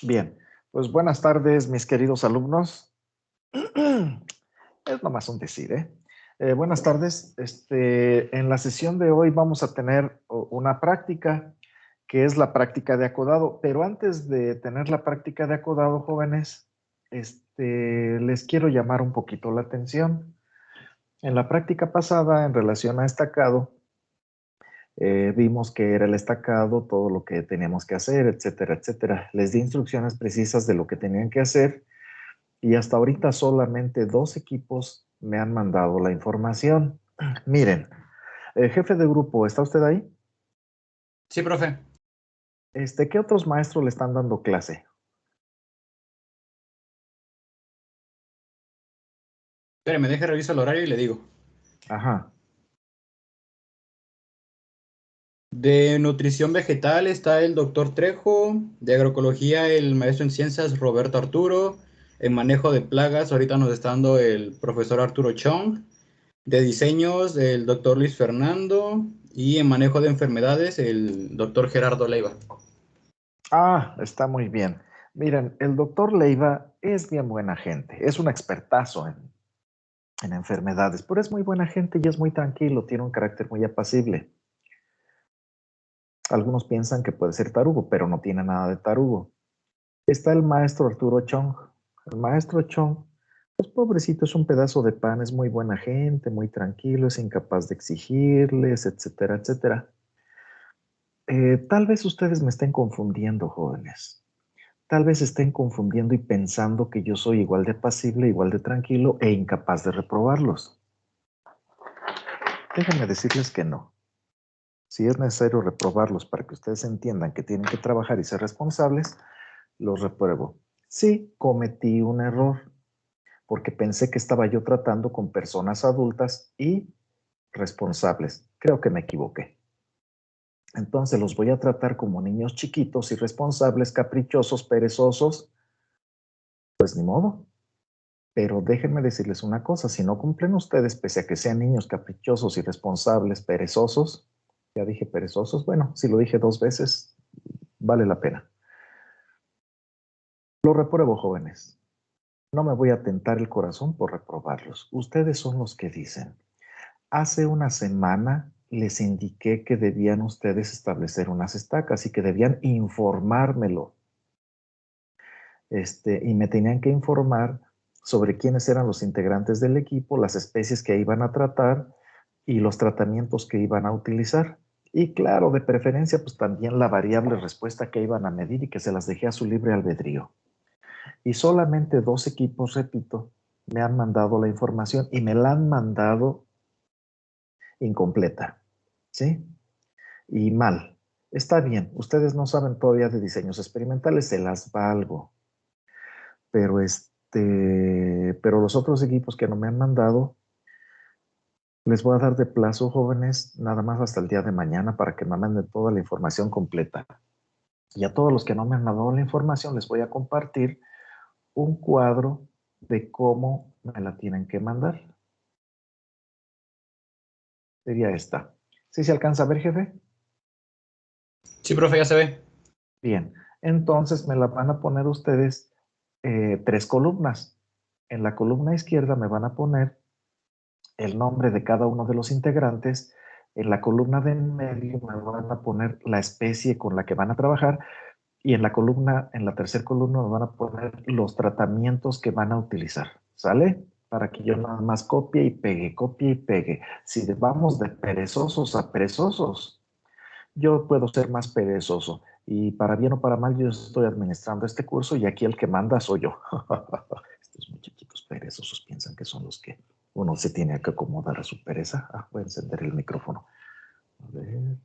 Bien, pues buenas tardes, mis queridos alumnos. Es nomás un decir, ¿eh? Buenas tardes. En la sesión de hoy vamos a tener una práctica, que es la práctica de acodado. Pero antes de tener la práctica de acodado, jóvenes, les quiero llamar un poquito la atención. En la práctica pasada, en relación a estacado, vimos que era el estacado, todo lo que teníamos que hacer, etcétera, etcétera. Les di instrucciones precisas de lo que tenían que hacer y hasta ahorita solamente 2 equipos me han mandado la información. Miren, jefe de grupo, ¿está usted ahí? Sí, profe. ¿Qué otros maestros le están dando clase? Espere, deje reviso el horario y le digo. Ajá. De nutrición vegetal está el doctor Trejo. De agroecología, el maestro en ciencias Roberto Arturo. En manejo de plagas, ahorita nos está dando el profesor Arturo Chong. De diseños, el doctor Luis Fernando. Y en manejo de enfermedades, el doctor Gerardo Leiva. Ah, está muy bien. Miren, el doctor Leiva es bien buena gente, es un expertazo en enfermedades, pero es muy buena gente y es muy tranquilo, tiene un carácter muy apacible. Algunos piensan que puede ser tarugo, pero no tiene nada de tarugo. Está el maestro Arturo Chong. El maestro Chong, pues pobrecito, es un pedazo de pan, es muy buena gente, muy tranquilo, es incapaz de exigirles, etcétera, etcétera. Tal vez ustedes me estén confundiendo, jóvenes. Tal vez estén confundiendo y pensando que yo soy igual de apacible, igual de tranquilo e incapaz de reprobarlos. Déjenme decirles que no. Si es necesario reprobarlos para que ustedes entiendan que tienen que trabajar y ser responsables, los repruebo. Sí, cometí un error, porque pensé que estaba yo tratando con personas adultas y responsables. Creo que me equivoqué. Entonces los voy a tratar como niños chiquitos, irresponsables, caprichosos, perezosos. Pues ni modo. Pero déjenme decirles una cosa, si no cumplen ustedes, pese a que sean niños caprichosos, irresponsables, perezosos, ya dije perezosos, bueno, si lo dije 2 veces, vale la pena. Lo repruebo, jóvenes. No me voy a tentar el corazón por reprobarlos. Ustedes son los que dicen. Hace una semana les indiqué que debían ustedes establecer unas estacas y que debían informármelo. Y me tenían que informar sobre quiénes eran los integrantes del equipo, las especies que iban a tratar y los tratamientos que iban a utilizar. Y claro, de preferencia, pues también la variable respuesta que iban a medir y que se las dejé a su libre albedrío. Y solamente 2 equipos, repito, me han mandado la información y me la han mandado incompleta, ¿sí? Y mal. Está bien, ustedes no saben todavía de diseños experimentales, se las valgo. Pero pero los otros equipos que no me han mandado, les voy a dar de plazo, jóvenes, nada más hasta el día de mañana para que me manden toda la información completa. Y a todos los que no me han mandado la información, les voy a compartir un cuadro de cómo me la tienen que mandar. Sería esta. ¿Sí se alcanza a ver, jefe? Sí, profe, ya se ve. Bien, entonces me la van a poner ustedes 3 columnas. En la columna izquierda me van a poner el nombre de cada uno de los integrantes. En la columna de en medio me van a poner la especie con la que van a trabajar y en la tercera columna me van a poner los tratamientos que van a utilizar. ¿Sale? Para que yo nada más copie y pegue, copie y pegue. Si vamos de perezosos a perezosos, yo puedo ser más perezoso. Y para bien o para mal, yo estoy administrando este curso y aquí el que manda soy yo. Estos muchachitos perezosos piensan que son los que uno se tiene que acomodar a su pereza. Voy a encender el micrófono. A ver.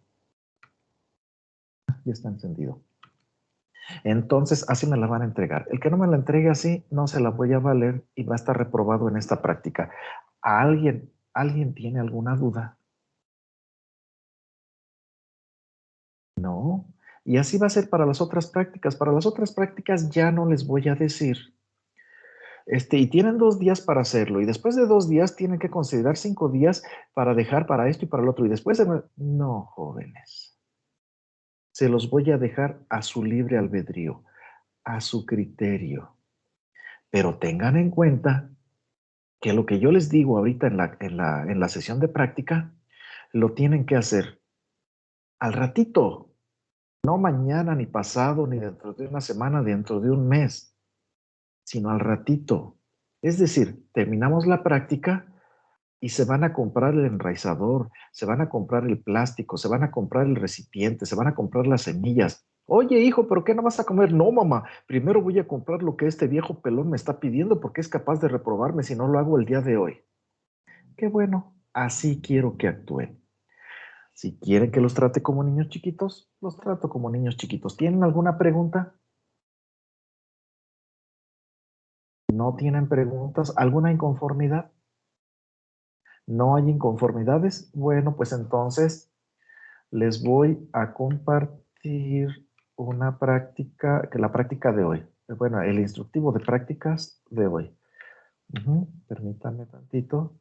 Ya está encendido. Entonces, así me la van a entregar. El que no me la entregue así, no se la voy a valer y va a estar reprobado en esta práctica. ¿Alguien tiene alguna duda? No. Y así va a ser para las otras prácticas. Para las otras prácticas ya no les voy a decir. Y tienen 2 días para hacerlo. Y después de 2 días tienen que considerar 5 días para dejar para esto y para el otro. Y después de... No, jóvenes. Se los voy a dejar a su libre albedrío. a su criterio. Pero tengan en cuenta que lo que yo les digo ahorita en la sesión de práctica, lo tienen que hacer al ratito, no mañana, ni pasado, ni dentro de una semana, dentro de un mes, sino al ratito. Es decir, terminamos la práctica y se van a comprar el enraizador, se van a comprar el plástico, se van a comprar el recipiente, se van a comprar las semillas. Oye, hijo, ¿pero qué no vas a comer? No, mamá, primero voy a comprar lo que este viejo pelón me está pidiendo porque es capaz de reprobarme si no lo hago el día de hoy. Qué bueno, así quiero que actúen. Si quieren que los trate como niños chiquitos, los trato como niños chiquitos. ¿Tienen alguna pregunta? ¿No tienen preguntas? ¿Alguna inconformidad? ¿No hay inconformidades? Bueno, pues entonces les voy a compartir una práctica, que la práctica de hoy. Bueno, el instructivo de prácticas de hoy. Permítanme tantito.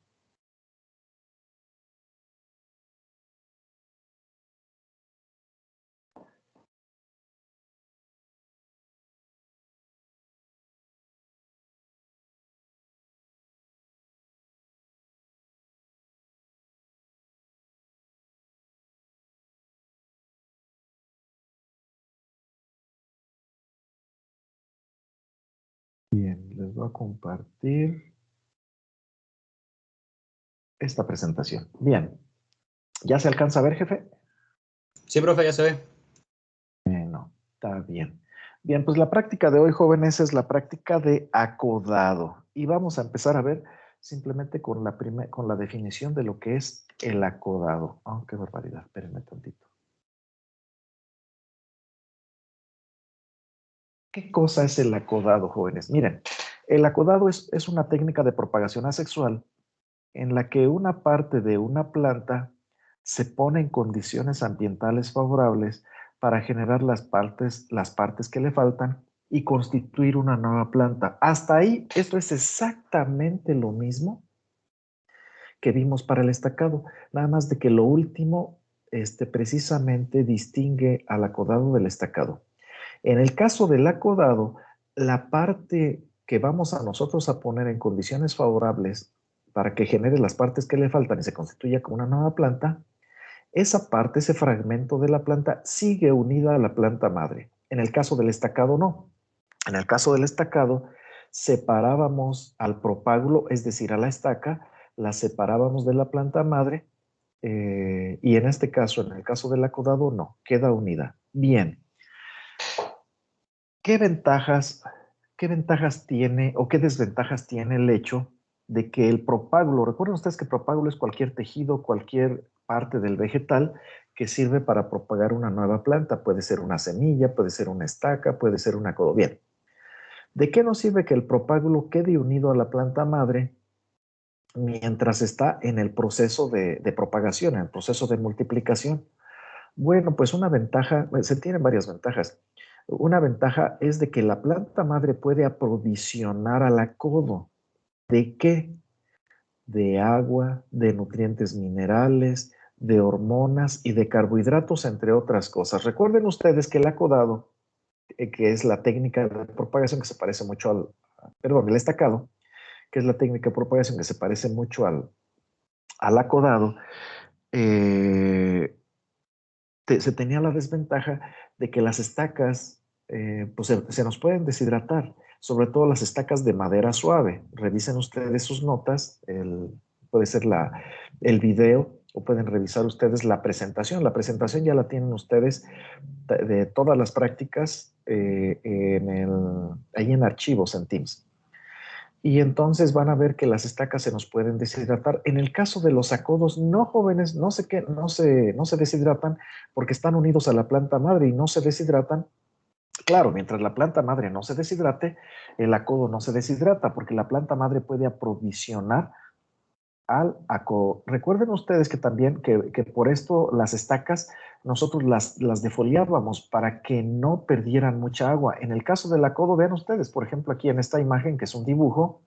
Bien, les voy a compartir esta presentación. Bien, ¿ya se alcanza a ver, jefe? Sí, profe, ya se ve. No, está bien. Bien, pues la práctica de hoy, jóvenes, es la práctica de acodado. Y vamos a empezar a ver simplemente con la definición de lo que es el acodado. Oh, qué barbaridad, espérenme tantito. ¿Qué cosa es el acodado, jóvenes? Miren, el acodado es una técnica de propagación asexual en la que una parte de una planta se pone en condiciones ambientales favorables para generar las partes que le faltan y constituir una nueva planta. Hasta ahí, esto es exactamente lo mismo que vimos para el estacado, nada más de que lo último precisamente distingue al acodado del estacado. En el caso del acodado, la parte que vamos a nosotros a poner en condiciones favorables para que genere las partes que le faltan y se constituya como una nueva planta, esa parte, ese fragmento de la planta sigue unida a la planta madre. En el caso del estacado, no. En el caso del estacado, separábamos al propágulo, es decir, a la estaca, la separábamos de la planta madre y en este caso, en el caso del acodado, no, queda unida. Bien. ¿Qué ventajas tiene o qué desventajas tiene el hecho de que el propágulo, recuerden ustedes que propágulo es cualquier tejido, cualquier parte del vegetal que sirve para propagar una nueva planta? Puede ser una semilla, puede ser una estaca, puede ser una codo. Bien, ¿de qué nos sirve que el propágulo quede unido a la planta madre mientras está en el proceso de propagación, en el proceso de multiplicación? Bueno, pues una ventaja, se tienen varias ventajas. Una ventaja es de que la planta madre puede aprovisionar al acodo. ¿De qué? De agua, de nutrientes minerales, de hormonas y de carbohidratos, entre otras cosas. Recuerden ustedes que el acodado, que es la técnica de propagación que se parece mucho el estacado, que es la técnica de propagación que se parece mucho al acodado, eh, se tenía la desventaja de que las estacas pues se nos pueden deshidratar, sobre todo las estacas de madera suave. Revisen ustedes sus notas, puede ser el video o pueden revisar ustedes la presentación. La presentación ya la tienen ustedes de todas las prácticas ahí en archivos en Teams. Y entonces van a ver que las estacas se nos pueden deshidratar. En el caso de los acodos, no, jóvenes, no se deshidratan porque están unidos a la planta madre y no se deshidratan. Claro, mientras la planta madre no se deshidrate, el acodo no se deshidrata porque la planta madre puede aprovisionar al acodo. Recuerden ustedes que también que por esto las estacas nosotros las defoliábamos para que no perdieran mucha agua. En el caso del acodo, vean ustedes, por ejemplo, aquí en esta imagen que es un dibujo,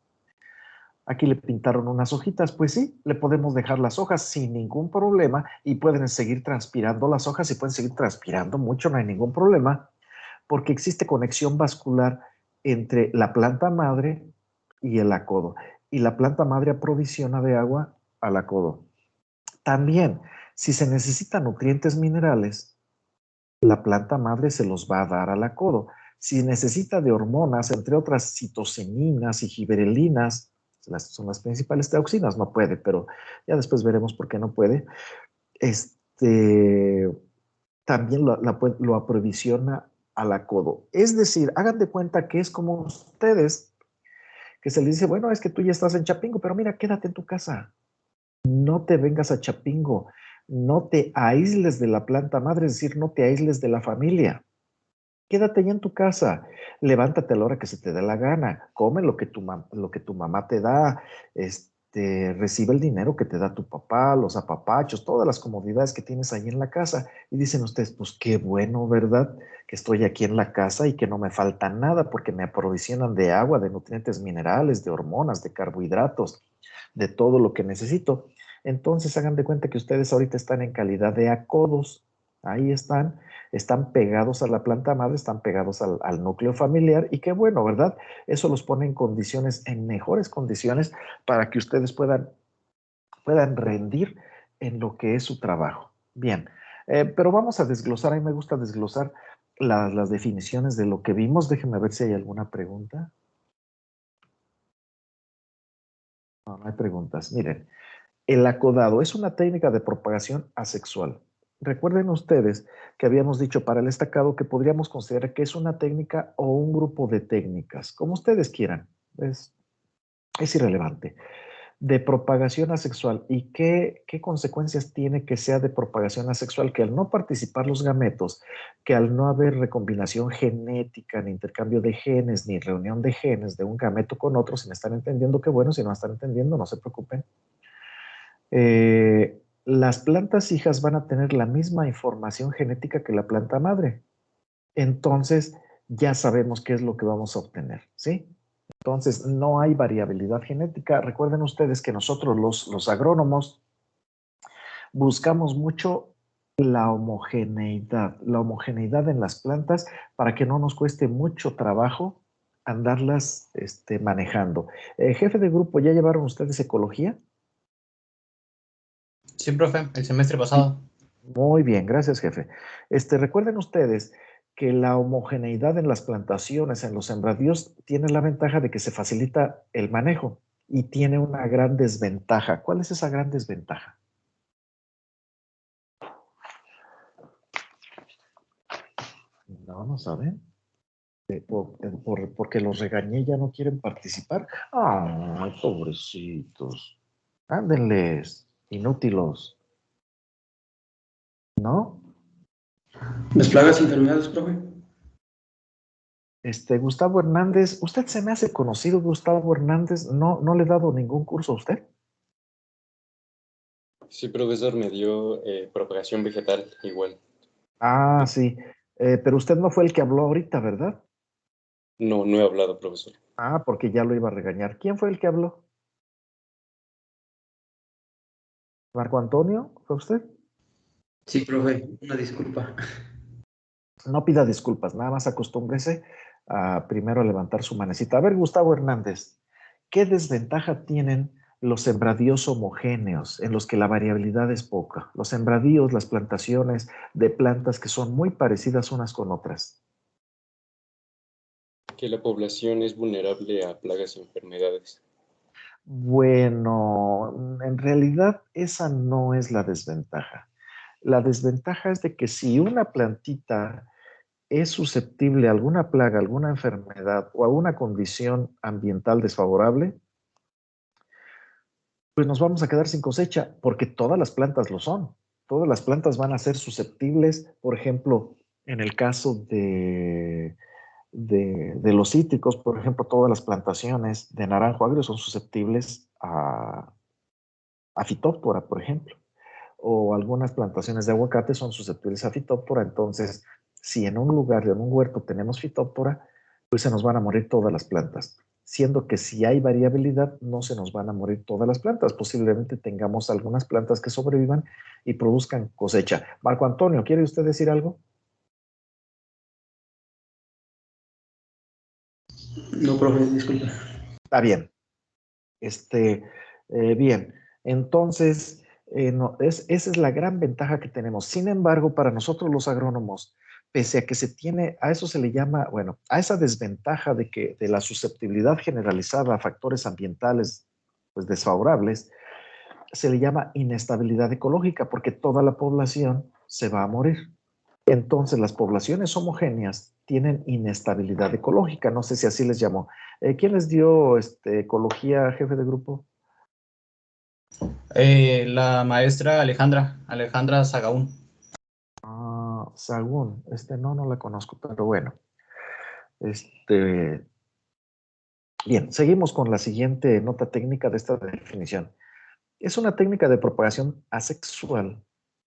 aquí le pintaron unas hojitas, pues sí, le podemos dejar las hojas sin ningún problema y pueden seguir transpirando las hojas y pueden seguir transpirando mucho, no hay ningún problema, porque existe conexión vascular entre la planta madre y el acodo. Y la planta madre aprovisiona de agua al acodo. También, si se necesitan nutrientes minerales, la planta madre se los va a dar al acodo. Si necesita de hormonas, entre otras citocininas y giberelinas, son las principales teoxinas, no puede, pero ya después veremos por qué no puede. También lo aprovisiona al acodo. Es decir, hagan de cuenta que es como ustedes, que se les dice, bueno, es que tú ya estás en Chapingo, pero mira, quédate en tu casa. No te vengas a Chapingo, no te aísles de la planta madre, es decir, no te aísles de la familia. Quédate ya en tu casa, levántate a la hora que se te dé la gana, come lo que tu mamá te da, recibe el dinero que te da tu papá, los apapachos, todas las comodidades que tienes ahí en la casa. Y dicen ustedes, pues qué bueno, ¿verdad? Que estoy aquí en la casa y que no me falta nada porque me aprovisionan de agua, de nutrientes minerales, de hormonas, de carbohidratos, de todo lo que necesito. Entonces hagan de cuenta que ustedes ahorita están en calidad de acodos. Ahí están pegados a la planta madre, están pegados al núcleo familiar y qué bueno, ¿verdad? Eso los pone en condiciones, en mejores condiciones para que ustedes puedan rendir en lo que es su trabajo. Bien, pero vamos a desglosar, a mí me gusta desglosar las definiciones de lo que vimos. Déjenme ver si hay alguna pregunta. No, no hay preguntas. Miren, el acodado es una técnica de propagación asexual. Recuerden ustedes que habíamos dicho para el estacado que podríamos considerar que es una técnica o un grupo de técnicas, como ustedes quieran. Es irrelevante. De propagación asexual. ¿Y qué consecuencias tiene que sea de propagación asexual? Que al no participar los gametos, que al no haber recombinación genética, ni intercambio de genes, ni reunión de genes de un gameto con otro, si me están entendiendo, qué bueno, si no me están entendiendo, no se preocupen. Las plantas hijas van a tener la misma información genética que la planta madre. Entonces, ya sabemos qué es lo que vamos a obtener, ¿sí? Entonces, no hay variabilidad genética. Recuerden ustedes que nosotros los agrónomos buscamos mucho la homogeneidad en las plantas para que no nos cueste mucho trabajo andarlas manejando. Jefe de grupo, ¿ya llevaron ustedes ecología? Sí, profe, el semestre pasado. Muy bien, gracias, jefe. Recuerden ustedes que la homogeneidad en las plantaciones, en los sembradíos, tiene la ventaja de que se facilita el manejo y tiene una gran desventaja. ¿Cuál es esa gran desventaja? No, no saben. Porque los regañé y ya no quieren participar. Ay, pobrecitos. Ándenles, inútilos. ¿No? Las plagas y enfermedades, profe. Gustavo Hernández, ¿usted se me hace conocido, Gustavo Hernández? No, no le he dado ningún curso a usted. Sí, profesor, me dio propagación vegetal igual. Ah, sí. Pero usted no fue el que habló ahorita, ¿verdad? No, no he hablado, profesor. Ah, porque ya lo iba a regañar. ¿Quién fue el que habló? ¿Marco Antonio? ¿Fue usted? Sí, profe, una disculpa. No pida disculpas, nada más acostúmbrese a primero a levantar su manecita. A ver, Gustavo Hernández, ¿qué desventaja tienen los sembradíos homogéneos en los que la variabilidad es poca? Los sembradíos, las plantaciones de plantas que son muy parecidas unas con otras. Que la población es vulnerable a plagas y enfermedades. Bueno, en realidad esa no es la desventaja. La desventaja es de que si una plantita es susceptible a alguna plaga, alguna enfermedad o a una condición ambiental desfavorable, pues nos vamos a quedar sin cosecha, porque todas las plantas lo son. Todas las plantas van a ser susceptibles, por ejemplo, en el caso de los cítricos, por ejemplo, todas las plantaciones de naranjo agrio son susceptibles a fitóptora, por ejemplo, o algunas plantaciones de aguacate son susceptibles a fitóptora. Entonces, si en un lugar, en un huerto tenemos fitóptora, pues se nos van a morir todas las plantas, siendo que si hay variabilidad no se nos van a morir todas las plantas. Posiblemente tengamos algunas plantas que sobrevivan y produzcan cosecha. Marco Antonio, ¿quiere usted decir algo? No, profe, disculpe. Está bien. Bien, entonces, esa es la gran ventaja que tenemos. Sin embargo, para nosotros los agrónomos, pese a que se tiene, a eso se le llama, bueno, a esa desventaja de la susceptibilidad generalizada a factores ambientales pues, desfavorables, se le llama inestabilidad ecológica, porque toda la población se va a morir. Entonces, las poblaciones homogéneas tienen inestabilidad ecológica. No sé si así les llamó. ¿Quién les dio ecología, jefe de grupo? La maestra Alejandra Sagaún. Sagún. No la conozco, pero bueno. Bien, seguimos con la siguiente nota técnica de esta definición. Es una técnica de propagación asexual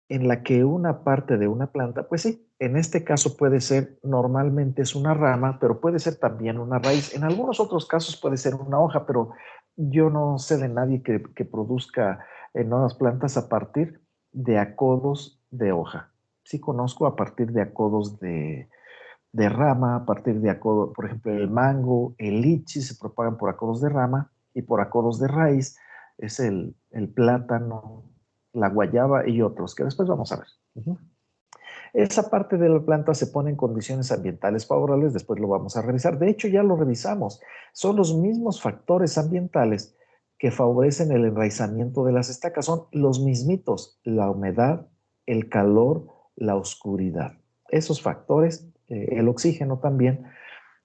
en la que una parte de una planta, pues sí, en este caso puede ser, normalmente es una rama, pero puede ser también una raíz. En algunos otros casos puede ser una hoja, pero yo no sé de nadie que produzca nuevas plantas a partir de acodos de hoja. Sí conozco a partir de acodos de rama, a partir de acodos, por ejemplo, el mango, el lichi se propagan por acodos de rama y por acodos de raíz es el plátano, la guayaba y otros, que después vamos a ver. Esa parte de la planta se pone en condiciones ambientales favorables, después lo vamos a revisar. De hecho, ya lo revisamos. Son los mismos factores ambientales que favorecen el enraizamiento de las estacas. Son los mismitos, la humedad, el calor, la oscuridad. Esos factores, el oxígeno también,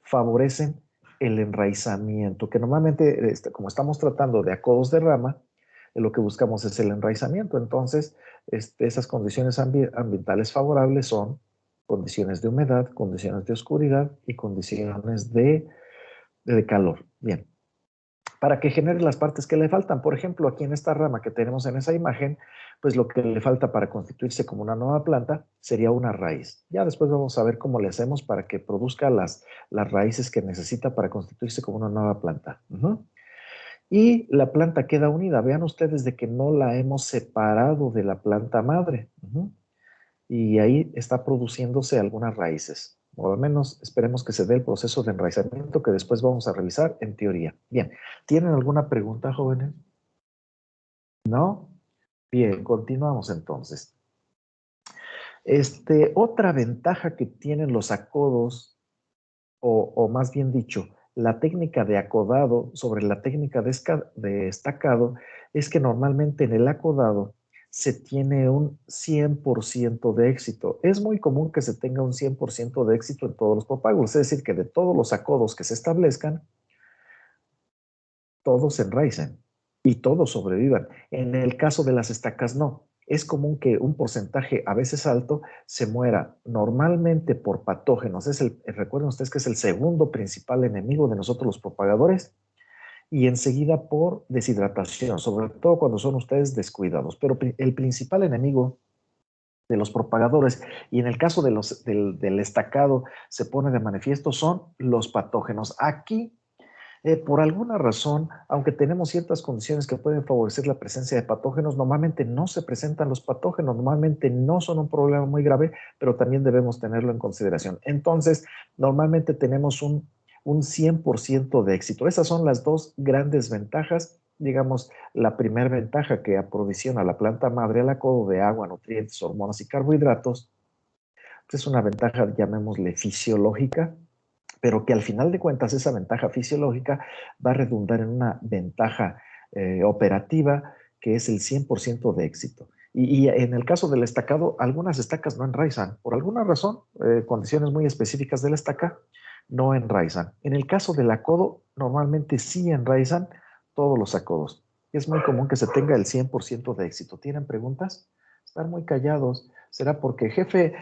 favorecen el enraizamiento, que normalmente, como estamos tratando de acodos de rama, lo que buscamos es el enraizamiento. Entonces, esas condiciones ambientales favorables son condiciones de humedad, condiciones de oscuridad y condiciones de calor. Bien. Para que genere las partes que le faltan. Por ejemplo, aquí en esta rama que tenemos en esa imagen, pues lo que le falta para constituirse como una nueva planta sería una raíz. Ya después vamos a ver cómo le hacemos para que produzca las raíces que necesita para constituirse como una nueva planta. Y la planta queda unida. Vean ustedes de que no la hemos separado de la planta madre. Y ahí está produciéndose algunas raíces. O al menos esperemos que se dé el proceso de enraizamiento que después vamos a revisar en teoría. Bien, ¿tienen alguna pregunta, jóvenes? ¿No? Bien, continuamos entonces. Otra ventaja que tienen los acodos, o más bien dicho, la técnica de acodado sobre la técnica de estacado, es que normalmente en el acodado se tiene un 100% de éxito. Es muy común que se tenga un 100% de éxito en todos los propagos, es decir, que de todos los acodos que se establezcan, todos se enraicen y todos sobrevivan. En el caso de las estacas, no. Es común que un porcentaje a veces alto se muera normalmente por patógenos. Recuerden ustedes que es el segundo principal enemigo de nosotros los propagadores, y enseguida por deshidratación, sobre todo cuando son ustedes descuidados. Pero el principal enemigo de los propagadores, y en el caso del estacado se pone de manifiesto, son los patógenos. Aquí, por alguna razón, aunque tenemos ciertas condiciones que pueden favorecer la presencia de patógenos, normalmente no se presentan los patógenos, normalmente no son un problema muy grave, pero también debemos tenerlo en consideración. Entonces, normalmente tenemos un 100% de éxito. Esas son las dos grandes ventajas. Digamos, la primera ventaja que aprovisiona la planta madre al acodo de agua, nutrientes, hormonas y carbohidratos, pues es una ventaja, llamémosle fisiológica, pero que al final de cuentas esa ventaja fisiológica va a redundar en una ventaja operativa que es el 100% de éxito. Y en el caso del estacado, algunas estacas no enraizan. Por alguna razón, condiciones muy específicas de la estaca, no enraizan. En el caso del acodo, normalmente sí enraizan todos los acodos. Es muy común que se tenga el 100% de éxito. ¿Tienen preguntas? Están muy callados. ¿Será porque, jefe,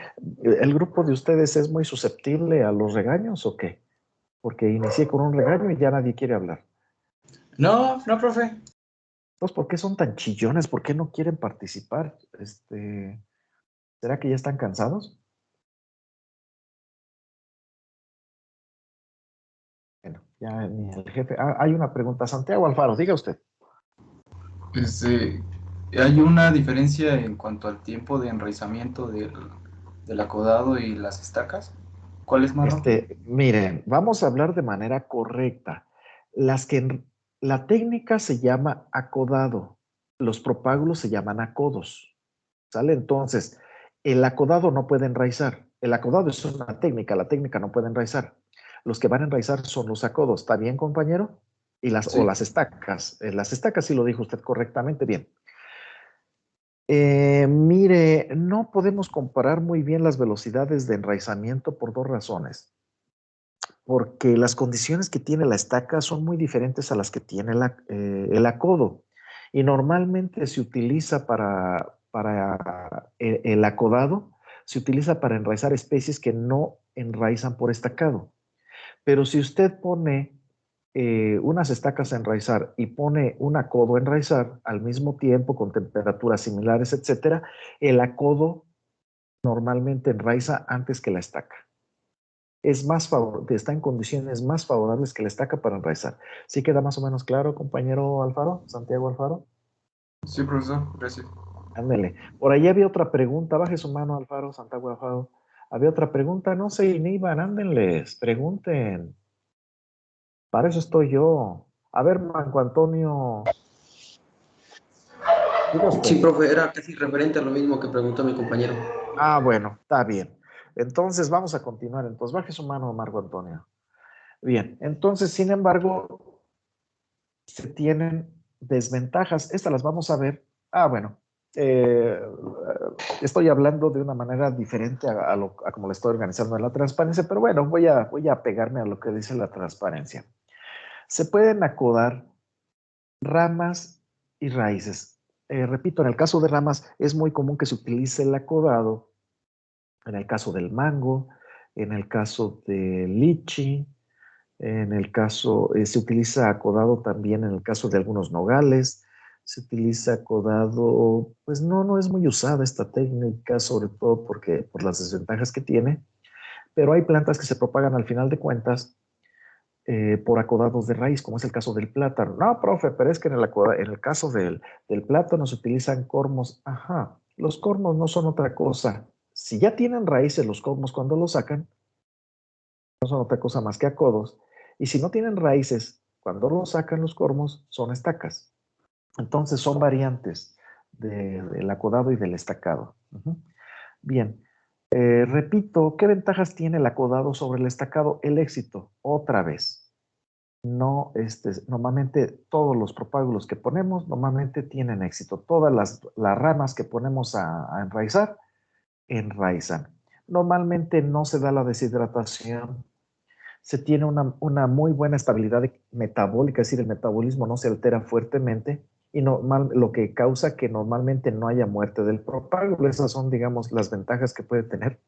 el grupo de ustedes es muy susceptible a los regaños o qué? Porque inicié con un regaño y ya nadie quiere hablar. No, profe. Pues, ¿por qué son tan chillones? ¿Por qué no quieren participar? ¿Será que ya están cansados? Bueno, ya ni el jefe. Hay una pregunta. Santiago Alfaro, diga usted. Hay una diferencia en cuanto al tiempo de enraizamiento del acodado y las estacas. ¿Cuál es marrón? Miren, vamos a hablar de manera correcta. La técnica se llama acodado. Los propágulos se llaman acodos. ¿Sale? Entonces, el acodado no puede enraizar. El acodado es una técnica, la técnica no puede enraizar. Los que van a enraizar son los acodos. ¿Está bien, compañero? O las estacas. Las estacas sí lo dijo usted correctamente. Bien. Mire, no podemos comparar muy bien las velocidades de enraizamiento por dos razones. Porque las condiciones que tiene la estaca son muy diferentes a las que tiene el acodo. Y normalmente se utiliza para el acodado, se utiliza para enraizar especies que no enraizan por estacado. Pero si usted pone unas estacas a enraizar y pone un acodo a enraizar al mismo tiempo con temperaturas similares, etcétera, el acodo normalmente enraiza antes que la estaca. Está en condiciones más favorables que la estaca para enraizar. ¿Sí queda más o menos claro, compañero Alfaro? Santiago Alfaro. Sí, profesor, gracias. Ándele. Por ahí había otra pregunta. Baje su mano, Alfaro, Santiago Alfaro. Había otra pregunta. No se inhiban, ándenles, pregunten. Para eso estoy yo. A ver, Marco Antonio. Sí, profe, era casi referente a lo mismo que preguntó mi compañero. Ah, bueno, está bien. Entonces vamos a continuar. Entonces baje su mano, Marco Antonio. Bien, entonces, sin embargo, se tienen desventajas. Estas las vamos a ver. Ah, bueno. Estoy hablando de una manera diferente a como le estoy organizando en la transparencia, pero bueno, voy a pegarme a lo que dice la transparencia. Se pueden acodar ramas y raíces. Repito, en el caso de ramas es muy común que se utilice el acodado, en el caso del mango, en el caso del lichi, en el caso, se utiliza acodado también en el caso de algunos nogales, se utiliza acodado, pues no es muy usada esta técnica, sobre todo por las desventajas que tiene, pero hay plantas que se propagan al final de cuentas por acodados de raíz, como es el caso del plátano. No, profe, pero es que en el caso del plátano se utilizan cormos. Ajá, los cormos no son otra cosa. Si ya tienen raíces los cormos cuando los sacan, no son otra cosa más que acodos. Y si no tienen raíces, cuando los sacan los cormos, son estacas. Entonces son variantes del acodado y del estacado. Bien, repito, ¿qué ventajas tiene el acodado sobre el estacado? El éxito, otra vez. No, normalmente todos los propágulos que ponemos normalmente tienen éxito. Todas las ramas que ponemos a enraizar, enraizan. Normalmente no se da la deshidratación. Se tiene una muy buena estabilidad metabólica, es decir, el metabolismo no se altera fuertemente y lo que causa que normalmente no haya muerte del propágulo. Esas son, digamos, las ventajas que puede tener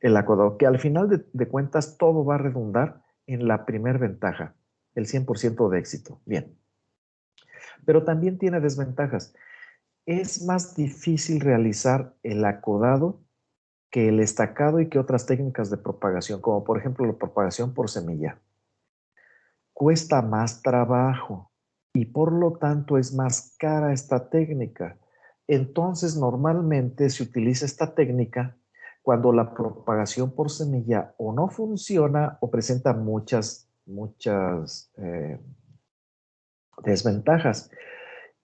el acodado, que al final de cuentas todo va a redundar en la primer ventaja, el 100% de éxito. Bien. Pero también tiene desventajas. Es más difícil realizar el acodado que el estacado y que otras técnicas de propagación, como por ejemplo la propagación por semilla. Cuesta más trabajo y por lo tanto es más cara esta técnica. Entonces normalmente se utiliza esta técnica cuando la propagación por semilla o no funciona o presenta muchas desventajas.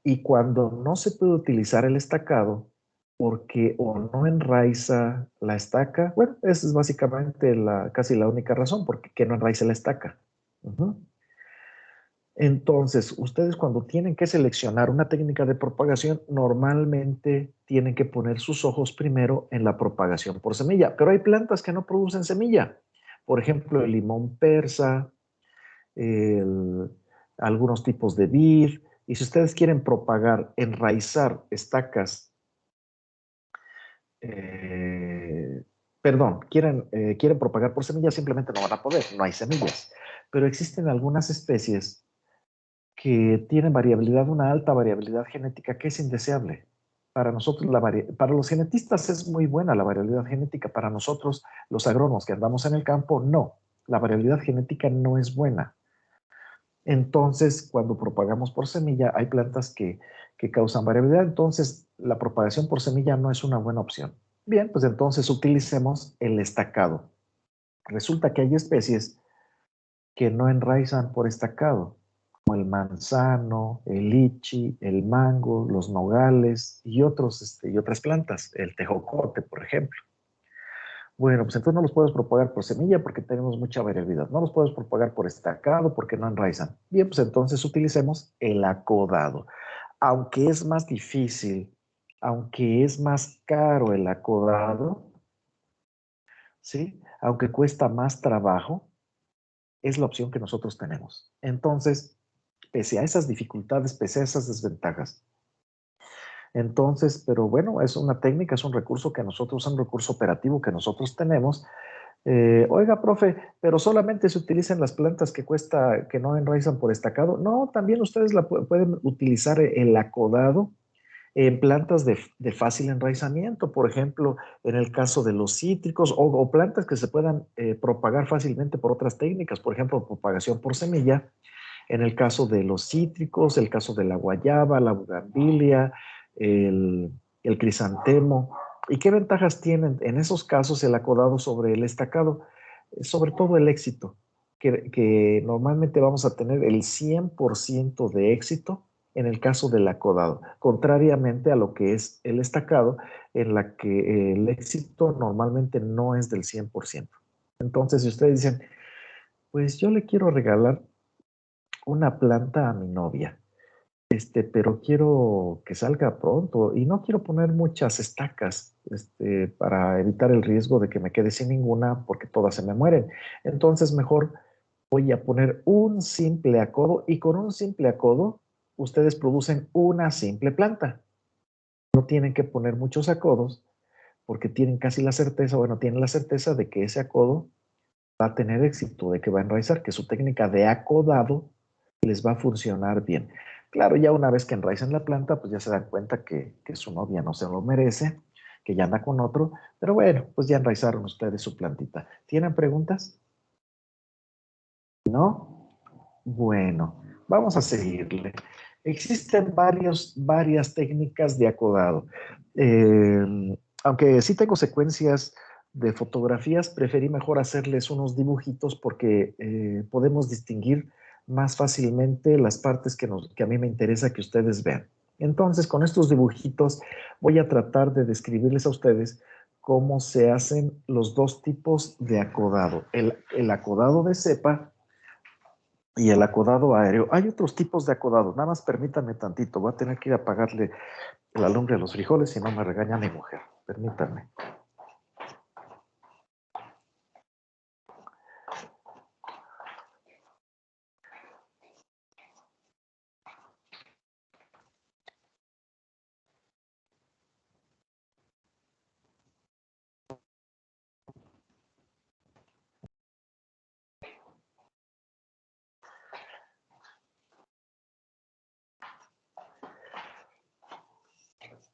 Y cuando no se puede utilizar el estacado porque o no enraiza la estaca, bueno, esa es básicamente casi la única razón, porque que no enraiza la estaca. Entonces, ustedes cuando tienen que seleccionar una técnica de propagación, normalmente tienen que poner sus ojos primero en la propagación por semilla, pero hay plantas que no producen semilla. Por ejemplo, el limón persa, algunos tipos de vid, y si ustedes quieren propagar, enraizar estacas, quieren propagar por semillas, simplemente no van a poder, no hay semillas. Pero existen algunas especies que tienen variabilidad, una alta variabilidad genética que es indeseable. Para nosotros, para los genetistas es muy buena la variabilidad genética, para nosotros, los agrónomos que andamos en el campo, no. La variabilidad genética no es buena. Entonces, cuando propagamos por semilla, hay plantas que causan variabilidad, entonces la propagación por semilla no es una buena opción. Bien, pues entonces utilicemos el estacado. Resulta que hay especies que no enraizan por estacado, como el manzano, el lichi, el mango, los nogales y otras plantas, el tejocote, por ejemplo. Bueno, pues entonces no los puedes propagar por semilla porque tenemos mucha variabilidad. No los puedes propagar por estacado porque no enraizan. Bien, pues entonces utilicemos el acodado. Aunque es más difícil, aunque es más caro el acodado, ¿sí? Aunque cuesta más trabajo, es la opción que nosotros tenemos. Entonces, pese a esas dificultades, pese a esas desventajas, entonces, pero bueno, es una técnica, es un recurso que nosotros, un recurso operativo que nosotros tenemos. Oiga, profe, pero solamente se utilizan las plantas que no enraizan por estacado. No, también ustedes pueden utilizar el acodado en plantas de fácil enraizamiento, por ejemplo, en el caso de los cítricos o plantas que se puedan propagar fácilmente por otras técnicas, por ejemplo, propagación por semilla, en el caso de los cítricos, el caso de la guayaba, la bugambilia, el, el crisantemo. ¿Y qué ventajas tienen en esos casos el acodado sobre el estacado? Sobre todo el éxito, que normalmente vamos a tener el 100% de éxito en el caso del acodado, contrariamente a lo que es el estacado, en la que el éxito normalmente no es del 100%. Entonces, si ustedes dicen, pues yo le quiero regalar una planta a mi novia, pero quiero que salga pronto y no quiero poner muchas estacas, para evitar el riesgo de que me quede sin ninguna porque todas se me mueren. Entonces, mejor voy a poner un simple acodo y con un simple acodo ustedes producen una simple planta. No tienen que poner muchos acodos porque tienen casi la certeza, bueno, tienen la certeza de que ese acodo va a tener éxito, de que va a enraizar, que su técnica de acodado les va a funcionar bien. Claro, ya una vez que enraizan la planta, pues ya se dan cuenta que su novia no se lo merece, que ya anda con otro, pero bueno, pues ya enraizaron ustedes su plantita. ¿Tienen preguntas? ¿No? Bueno, vamos a seguirle. Existen varias técnicas de acodado. Aunque sí tengo secuencias de fotografías, preferí mejor hacerles unos dibujitos porque podemos distinguir más fácilmente las partes que a mí me interesa que ustedes vean. Entonces, con estos dibujitos voy a tratar de describirles a ustedes cómo se hacen los dos tipos de acodado. El acodado de cepa y el acodado aéreo. Hay otros tipos de acodado. Nada más permítanme tantito. Voy a tener que ir a apagarle la lumbre a los frijoles si no me regaña mi mujer. Permítanme.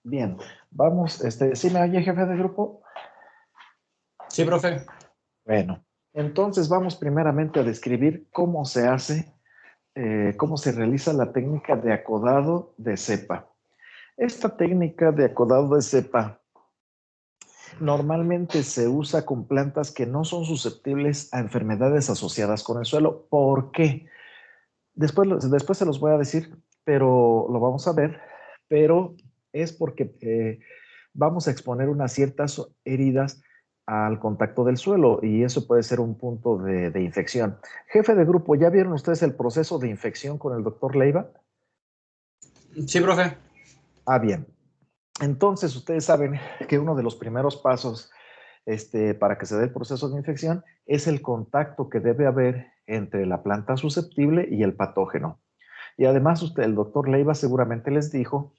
Bien, vamos, ¿sí me oye, jefe de grupo? Sí, profe. Bueno, entonces vamos primeramente a describir cómo se hace, cómo se realiza la técnica de acodado de cepa. Esta técnica de acodado de cepa normalmente se usa con plantas que no son susceptibles a enfermedades asociadas con el suelo. ¿Por qué? Después se los voy a decir, pero lo vamos a ver, pero es porque vamos a exponer unas ciertas heridas al contacto del suelo y eso puede ser un punto de infección. Jefe de grupo, ¿ya vieron ustedes el proceso de infección con el doctor Leiva? Sí, profe. Ah, bien. Entonces, ustedes saben que uno de los primeros pasos para que se dé el proceso de infección es el contacto que debe haber entre la planta susceptible y el patógeno. Y además, el doctor Leiva seguramente les dijo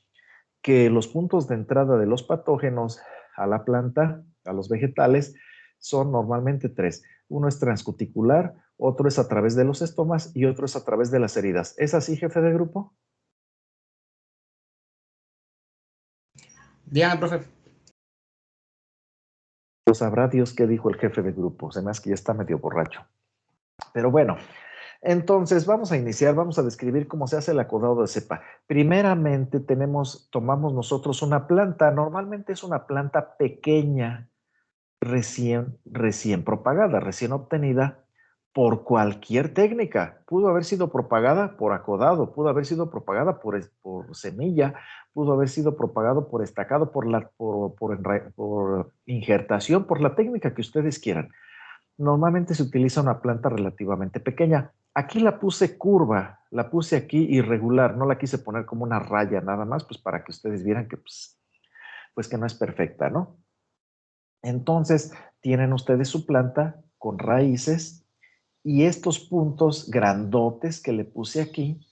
que los puntos de entrada de los patógenos a la planta, a los vegetales, son normalmente tres. Uno es transcuticular, otro es a través de los estomas y otro es a través de las heridas. ¿Es así, jefe de grupo? Dígame, profe. Pues sabrá Dios qué dijo el jefe de grupo. Se me hace que ya está medio borracho. Pero bueno, entonces vamos a iniciar, vamos a describir cómo se hace el acodado de cepa. Primeramente tomamos nosotros una planta, normalmente es una planta pequeña, recién propagada, recién obtenida por cualquier técnica. Pudo haber sido propagada por acodado, pudo haber sido propagada por semilla, pudo haber sido propagado por estacado, por injertación, por la técnica que ustedes quieran. Normalmente se utiliza una planta relativamente pequeña. Aquí la puse curva, la puse aquí irregular, no la quise poner como una raya nada más, pues para que ustedes vieran que pues que no es perfecta, ¿no? Entonces, tienen ustedes su planta con raíces y estos puntos grandotes que le puse aquí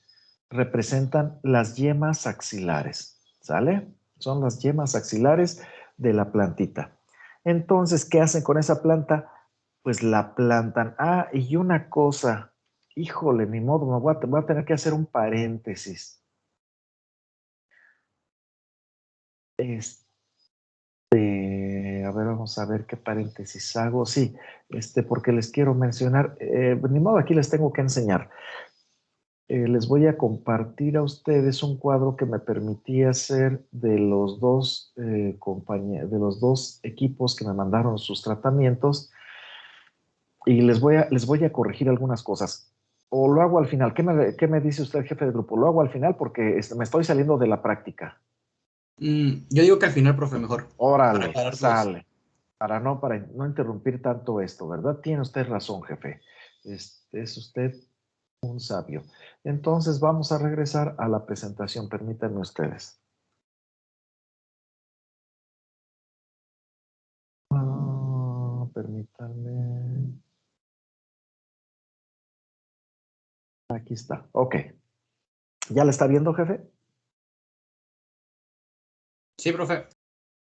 representan las yemas axilares, ¿sale? Son las yemas axilares de la plantita. Entonces, ¿qué hacen con esa planta? Pues la plantan. Ah, y una cosa, híjole, ni modo, voy a tener que hacer un paréntesis. A ver, vamos a ver qué paréntesis hago. Sí, porque les quiero mencionar, ni modo, aquí les tengo que enseñar. Les voy a compartir a ustedes un cuadro que me permitía hacer de los dos de los dos equipos que me mandaron sus tratamientos y les voy a corregir algunas cosas. O lo hago al final. ¿Qué me dice usted, jefe de grupo? Lo hago al final porque me estoy saliendo de la práctica. Yo digo que al final, profe, mejor. Órale, sale. Para no interrumpir tanto esto, ¿verdad? Tiene usted razón, jefe. Es usted un sabio. Entonces vamos a regresar a la presentación. Permítanme ustedes. Permítanme. Aquí está. Ok. ¿Ya la está viendo, jefe? Sí, profe.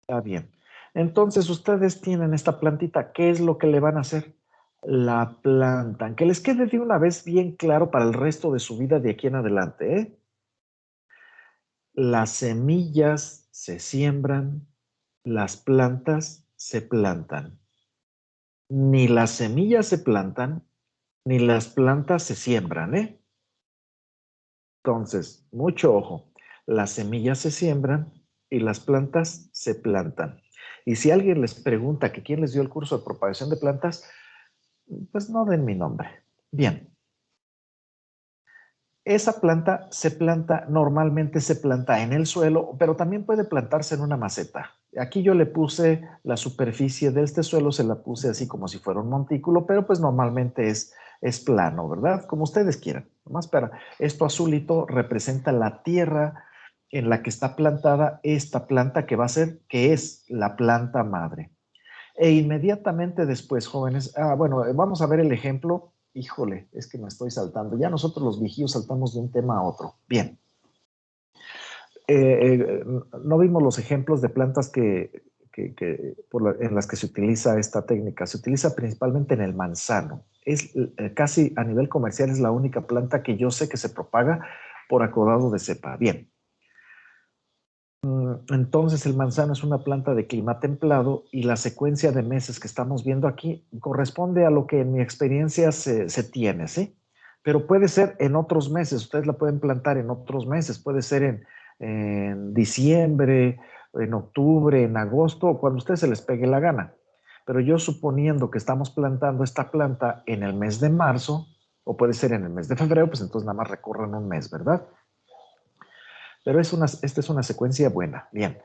Está bien. Entonces ustedes tienen esta plantita. ¿Qué es lo que le van a hacer? La plantan. Que les quede de una vez bien claro para el resto de su vida de aquí en adelante, ¿eh? Las semillas se siembran, las plantas se plantan. Ni las semillas se plantan, ni las plantas se siembran, ¿eh? Entonces, mucho ojo. Las semillas se siembran y las plantas se plantan. Y si alguien les pregunta que quién les dio el curso de propagación de plantas, pues no den mi nombre. Bien. Esa planta normalmente se planta en el suelo, pero también puede plantarse en una maceta. Aquí yo le puse la superficie de este suelo, se la puse así como si fuera un montículo, pero pues normalmente es plano, ¿verdad? Como ustedes quieran. Nomás para esto azulito representa la tierra en la que está plantada esta planta que es la planta madre. E inmediatamente después, jóvenes, bueno, vamos a ver el ejemplo. Híjole, es que me estoy saltando. Ya nosotros los vigíos saltamos de un tema a otro. Bien. No vimos los ejemplos de plantas en las que se utiliza esta técnica. Se utiliza principalmente en el manzano. Es casi a nivel comercial es la única planta que yo sé que se propaga por acodado de cepa. Bien. Entonces el manzano es una planta de clima templado y la secuencia de meses que estamos viendo aquí corresponde a lo que en mi experiencia se tiene, ¿sí? Pero puede ser en otros meses, ustedes la pueden plantar en otros meses, puede ser en diciembre, en octubre, en agosto, o cuando a ustedes se les pegue la gana. Pero yo suponiendo que estamos plantando esta planta en el mes de marzo, o puede ser en el mes de febrero, pues entonces nada más recorren un mes, ¿verdad? Pero esta es una secuencia buena. Bien.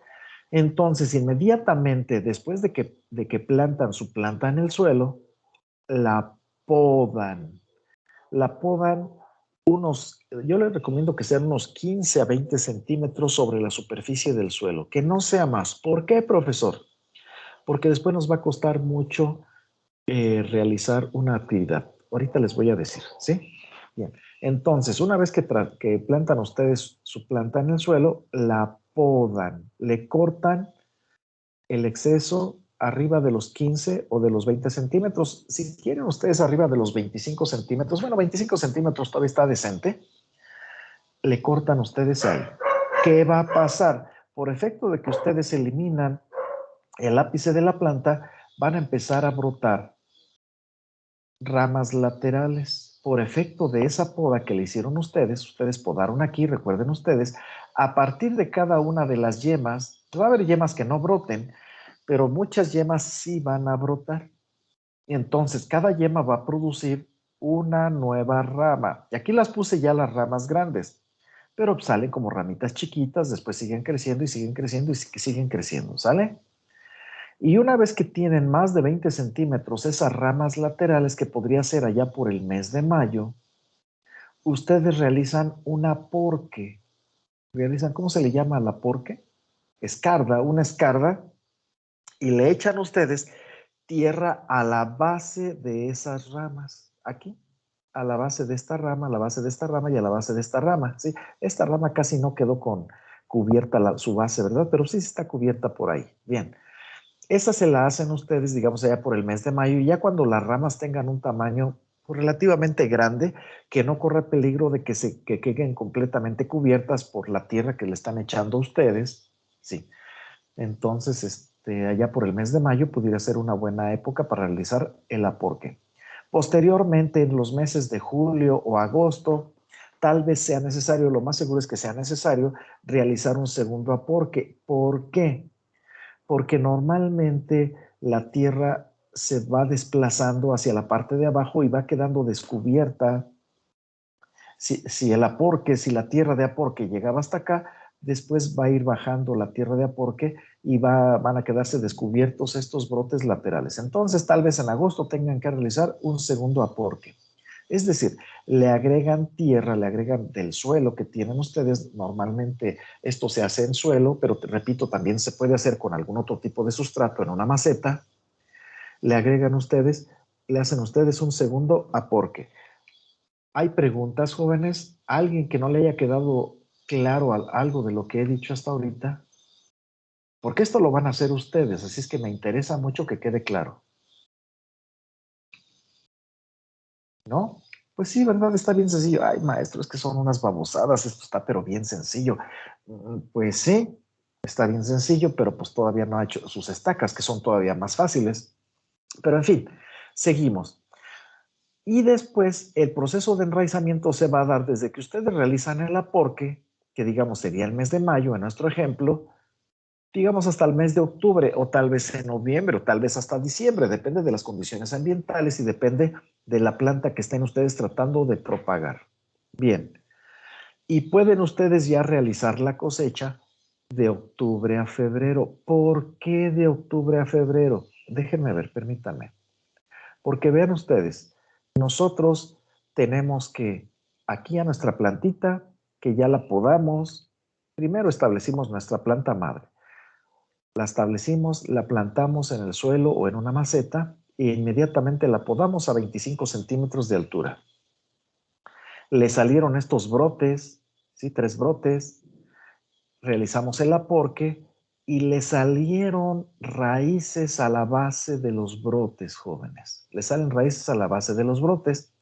Entonces, inmediatamente después de que plantan su planta en el suelo, la podan. La podan yo les recomiendo que sean unos 15 a 20 centímetros sobre la superficie del suelo, que no sea más. ¿Por qué, profesor? Porque después nos va a costar mucho realizar una actividad. Ahorita les voy a decir, ¿sí? Bien. Entonces, una vez que plantan ustedes su planta en el suelo, la podan, le cortan el exceso arriba de los 15 o de los 20 centímetros. Si quieren ustedes arriba de los 25 centímetros, bueno, 25 centímetros todavía está decente, le cortan ustedes ahí. ¿Qué va a pasar? Por efecto de que ustedes eliminan el ápice de la planta, van a empezar a brotar ramas laterales. Por efecto de esa poda que le hicieron ustedes podaron aquí, recuerden ustedes, a partir de cada una de las yemas, va a haber yemas que no broten, pero muchas yemas sí van a brotar. Y entonces cada yema va a producir una nueva rama. Y aquí las puse ya las ramas grandes, pero salen como ramitas chiquitas, después siguen creciendo y siguen creciendo y siguen creciendo, ¿sale? Y una vez que tienen más de 20 centímetros esas ramas laterales, que podría ser allá por el mes de mayo, ustedes realizan un aporque. Realizan, ¿cómo se le llama al aporque? Escarda, una escarda, y le echan ustedes tierra a la base de esas ramas, aquí, a la base de esta rama, a la base de esta rama y a la base de esta rama, ¿sí? Esta rama casi no quedó cubierta su base, ¿verdad? Pero sí está cubierta por ahí. Bien, esa se la hacen ustedes, digamos, allá por el mes de mayo, y ya cuando las ramas tengan un tamaño pues, relativamente grande, que no corra peligro de que queden completamente cubiertas por la tierra que le están echando ustedes, sí. Entonces, allá por el mes de mayo pudiera ser una buena época para realizar el aporque. Posteriormente, en los meses de julio o agosto, tal vez sea necesario, lo más seguro es que sea necesario, realizar un segundo aporque. ¿Por qué? Porque normalmente la tierra se va desplazando hacia la parte de abajo y va quedando descubierta. Si la tierra de aporque llegaba hasta acá, después va a ir bajando la tierra de aporque y van a quedarse descubiertos estos brotes laterales. Entonces, tal vez en agosto tengan que realizar un segundo aporque. Es decir, le agregan tierra, le agregan del suelo que tienen ustedes. Normalmente esto se hace en suelo, pero te repito, también se puede hacer con algún otro tipo de sustrato en una maceta. Le agregan ustedes, le hacen ustedes un segundo aporque. ¿Hay preguntas, jóvenes? ¿Alguien que no le haya quedado claro algo de lo que he dicho hasta ahorita? Porque esto lo van a hacer ustedes, así es que me interesa mucho que quede claro. ¿No? Pues sí, ¿verdad? Está bien sencillo. Ay, maestro, es que son unas babosadas, esto está pero bien sencillo. Pues sí, está bien sencillo, pero pues todavía no ha hecho sus estacas, que son todavía más fáciles. Pero en fin, seguimos. Y después el proceso de enraizamiento se va a dar desde que ustedes realizan el aporque, que digamos sería el mes de mayo en nuestro ejemplo, digamos hasta el mes de octubre o tal vez en noviembre o tal vez hasta diciembre, depende de las condiciones ambientales y depende de la planta que estén ustedes tratando de propagar. Bien, y pueden ustedes ya realizar la cosecha de octubre a febrero. ¿Por qué de octubre a febrero? Déjenme ver, permítanme. Porque vean ustedes, nosotros tenemos que aquí a nuestra plantita, que ya la podamos, primero establecimos nuestra planta madre. La establecimos, la plantamos en el suelo o en una maceta e inmediatamente la podamos a 25 centímetros de altura. Le salieron estos brotes, ¿sí? 3 brotes, realizamos el aporque y le salieron raíces a la base de los brotes, jóvenes. Le salen raíces a la base de los brotes.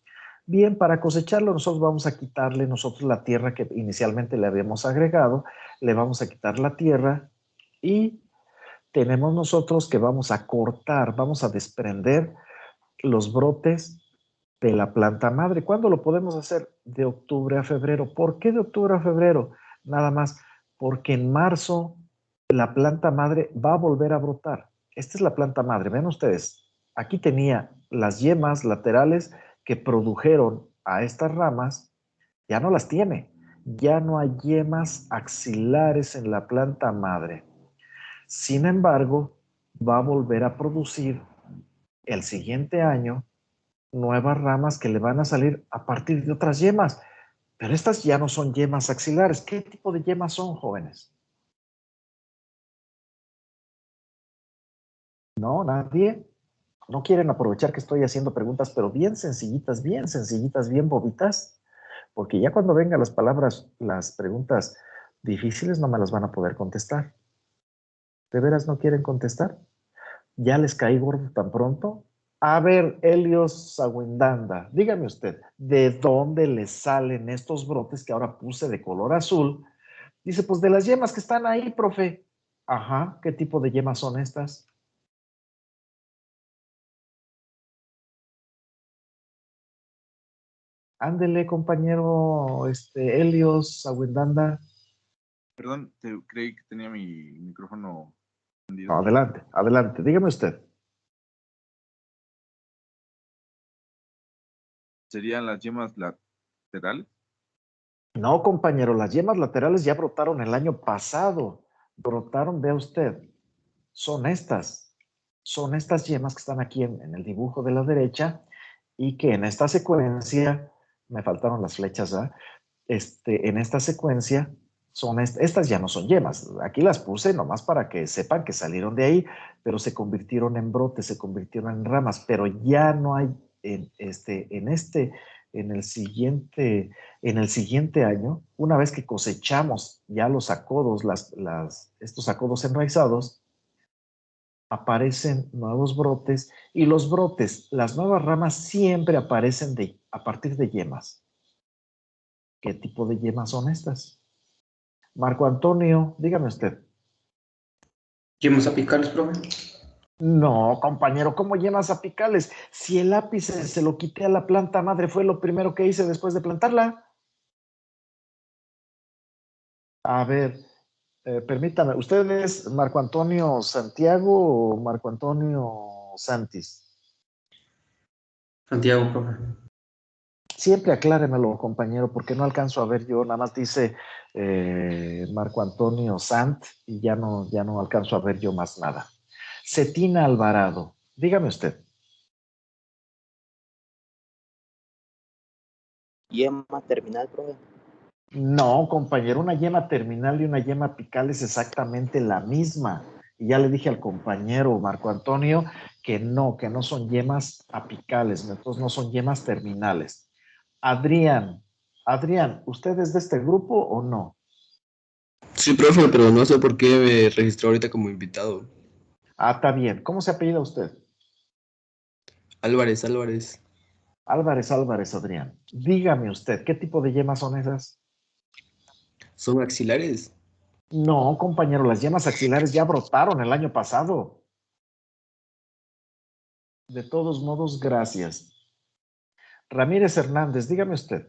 Bien, para cosecharlo nosotros vamos a quitarle la tierra que inicialmente le habíamos agregado, le vamos a quitar la tierra y tenemos nosotros que vamos a cortar, vamos a desprender los brotes de la planta madre. ¿Cuándo lo podemos hacer? De octubre a febrero. ¿Por qué de octubre a febrero? Nada más porque en marzo la planta madre va a volver a brotar. Esta es la planta madre. Ven ustedes, aquí tenía las yemas laterales que produjeron a estas ramas, ya no las tiene. Ya no hay yemas axilares en la planta madre. Sin embargo, va a volver a producir el siguiente año nuevas ramas que le van a salir a partir de otras yemas. Pero estas ya no son yemas axilares. ¿Qué tipo de yemas son, jóvenes? No, nadie. No quieren aprovechar que estoy haciendo preguntas, pero bien sencillitas, bien bobitas, porque ya cuando vengan las palabras, las preguntas difíciles, no me las van a poder contestar. ¿De veras no quieren contestar? ¿Ya les caí gordo tan pronto? A ver, Helios Sawindanda, dígame usted, ¿de dónde le salen estos brotes que ahora puse de color azul? Dice, pues de las yemas que están ahí, profe. Ajá, ¿qué tipo de yemas son estas? Ándele, compañero, Helios Sawindanda. Perdón, creí que tenía mi micrófono No, adelante, adelante, dígame usted. ¿Serían las yemas laterales? No, compañero, las yemas laterales ya brotaron el año pasado. Brotaron, vea usted, son estas. Son estas yemas que están aquí en el dibujo de la derecha y que en esta secuencia, me faltaron las flechas, ¿verdad? En esta secuencia, estas ya no son yemas. Aquí las puse nomás para que sepan que salieron de ahí, pero se convirtieron en brotes, se convirtieron en ramas, pero ya no hay en en el siguiente año, una vez que cosechamos ya los acodos, estos acodos enraizados, aparecen nuevos brotes y los brotes, las nuevas ramas siempre aparecen a partir de yemas. ¿Qué tipo de yemas son estas? Marco Antonio, dígame usted. ¿Yemas apicales, profe? No, compañero, ¿cómo yemas apicales? Si el lápiz se lo quité a la planta madre, fue lo primero que hice después de plantarla. A ver, permítame, ¿usted es Marco Antonio Santiago o Marco Antonio Santis? Santiago, profe. Siempre acláremelo, compañero, porque no alcanzo a ver yo, nada más dice Marco Antonio Sant y ya no alcanzo a ver yo más nada. Cetina Alvarado, dígame usted. Yema terminal, profe. No, compañero, una yema terminal y una yema apical es exactamente la misma. Y ya le dije al compañero Marco Antonio que no son yemas apicales, entonces no son yemas terminales. Adrián, ¿usted es de este grupo o no? Sí, profe, pero no sé por qué me registró ahorita como invitado. Ah, está bien. ¿Cómo se apellida usted? Álvarez, Álvarez. Álvarez, Adrián. Dígame usted, ¿qué tipo de yemas son esas? ¿Son axilares? No, compañero, las yemas axilares ya brotaron el año pasado. De todos modos, gracias. Ramírez Hernández, dígame usted.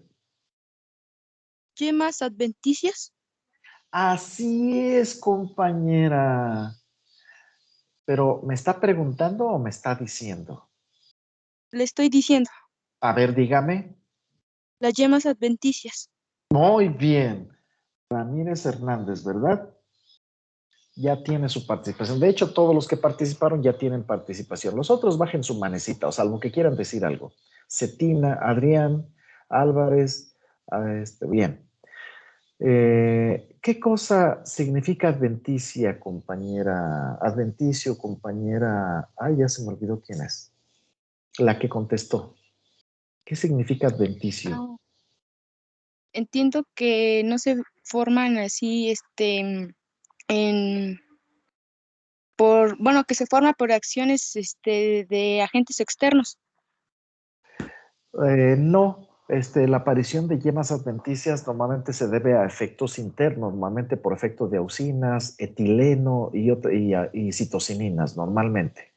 ¿Yemas adventicias? Así es, compañera. Pero, ¿me está preguntando o me está diciendo? Le estoy diciendo, A ver, dígame. las yemas adventicias. Muy bien. Ramírez Hernández, ¿verdad? Ya tiene su participación. De hecho, todos los que participaron ya tienen participación. Los otros bajen su manecita, o salvo que quieran decir algo. Cetina, Adrián, Álvarez, bien. ¿Qué cosa significa adventicia, compañera? Adventicio, compañera. Ay, ya se me olvidó quién es. La que contestó. ¿Qué significa adventicio? Ah, entiendo que no se forman así, bueno, que se forma por acciones, de agentes externos. No, la aparición de yemas adventicias normalmente se debe a efectos internos, normalmente por efectos de auxinas, etileno y citocininas, normalmente.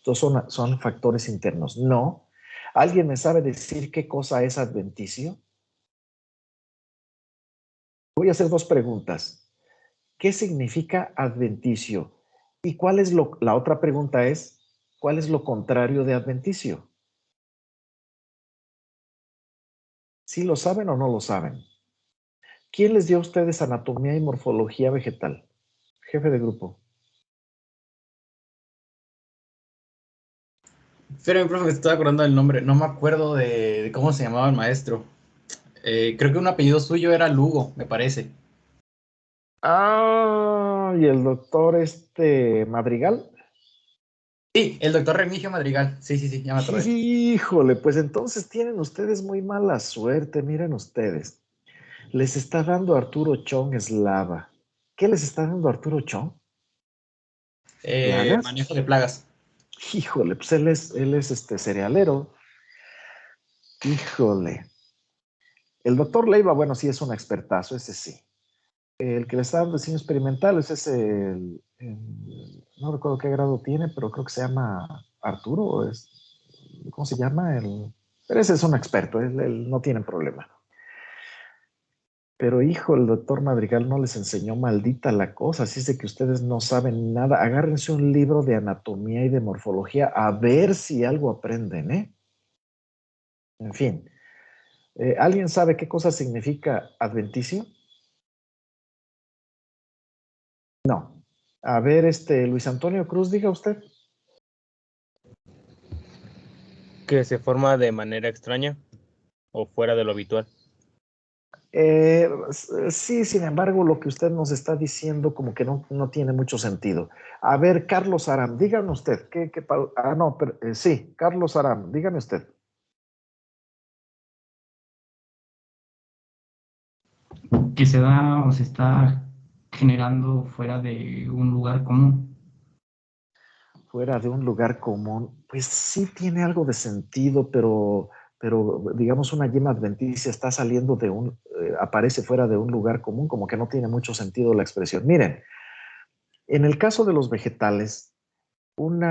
Entonces son factores internos. No. ¿Alguien me sabe decir qué cosa es adventicio? Voy a hacer dos preguntas. ¿Qué significa adventicio? ¿Y la otra pregunta es, ¿cuál es lo contrario de adventicio? ¿Sí lo saben o no lo saben? ¿Quién les dio a ustedes anatomía y morfología vegetal? Jefe de grupo. Pero, profe, me estaba acordando del nombre. No me acuerdo de cómo se llamaba el maestro. Creo que un apellido suyo era Lugo, me parece. Ah, y el doctor Madrigal. Sí, el doctor Remigio Madrigal. Sí, sí, sí, ya me acordé. Híjole, pues entonces tienen ustedes muy mala suerte, miren ustedes. Les está dando Arturo Chong Eslava. ¿Qué les está dando Arturo Chong? ¿Plagas? Manejo de plagas. Híjole, pues él es cerealero. Híjole. El doctor Leiva, bueno, sí es un expertazo, ese sí. El que le está dando diseño experimental, ese es no recuerdo qué grado tiene, pero creo que se llama Arturo, ¿cómo se llama? Pero ese es un experto, él no tiene problema. Pero hijo, el doctor Madrigal no les enseñó, maldita la cosa, así es de que ustedes no saben nada. Agárrense un libro de anatomía y de morfología a ver si algo aprenden, ¿eh? En fin, ¿alguien sabe qué cosa significa adventicio? No. A ver, Luis Antonio Cruz, diga usted. Que se forma de manera extraña o fuera de lo habitual. Sí, sin embargo, lo que usted nos está diciendo como que no tiene mucho sentido. A ver, Carlos Aram, dígame usted. No, pero, sí, Carlos Aram, dígame usted. Que se da o se está generando fuera de un lugar común. Fuera de un lugar común, pues sí tiene algo de sentido, pero digamos una yema adventicia está saliendo aparece fuera de un lugar común, como que no tiene mucho sentido la expresión. Miren, en el caso de los vegetales, un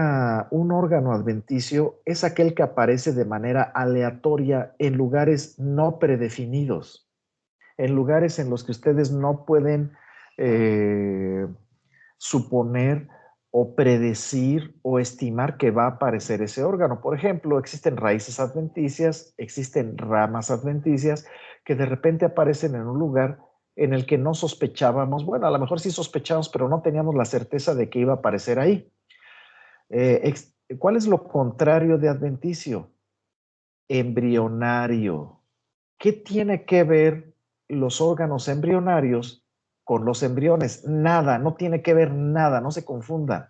órgano adventicio es aquel que aparece de manera aleatoria en lugares no predefinidos, en lugares en los que ustedes no pueden suponer o predecir o estimar que va a aparecer ese órgano. Por ejemplo, existen raíces adventicias, existen ramas adventicias que de repente aparecen en un lugar en el que no sospechábamos, bueno, a lo mejor sí sospechábamos, pero no teníamos la certeza de que iba a aparecer ahí. ¿Cuál es lo contrario de adventicio? Embrionario. ¿Qué tiene que ver los órganos embrionarios con los embriones? Nada, no tiene que ver nada, no se confundan.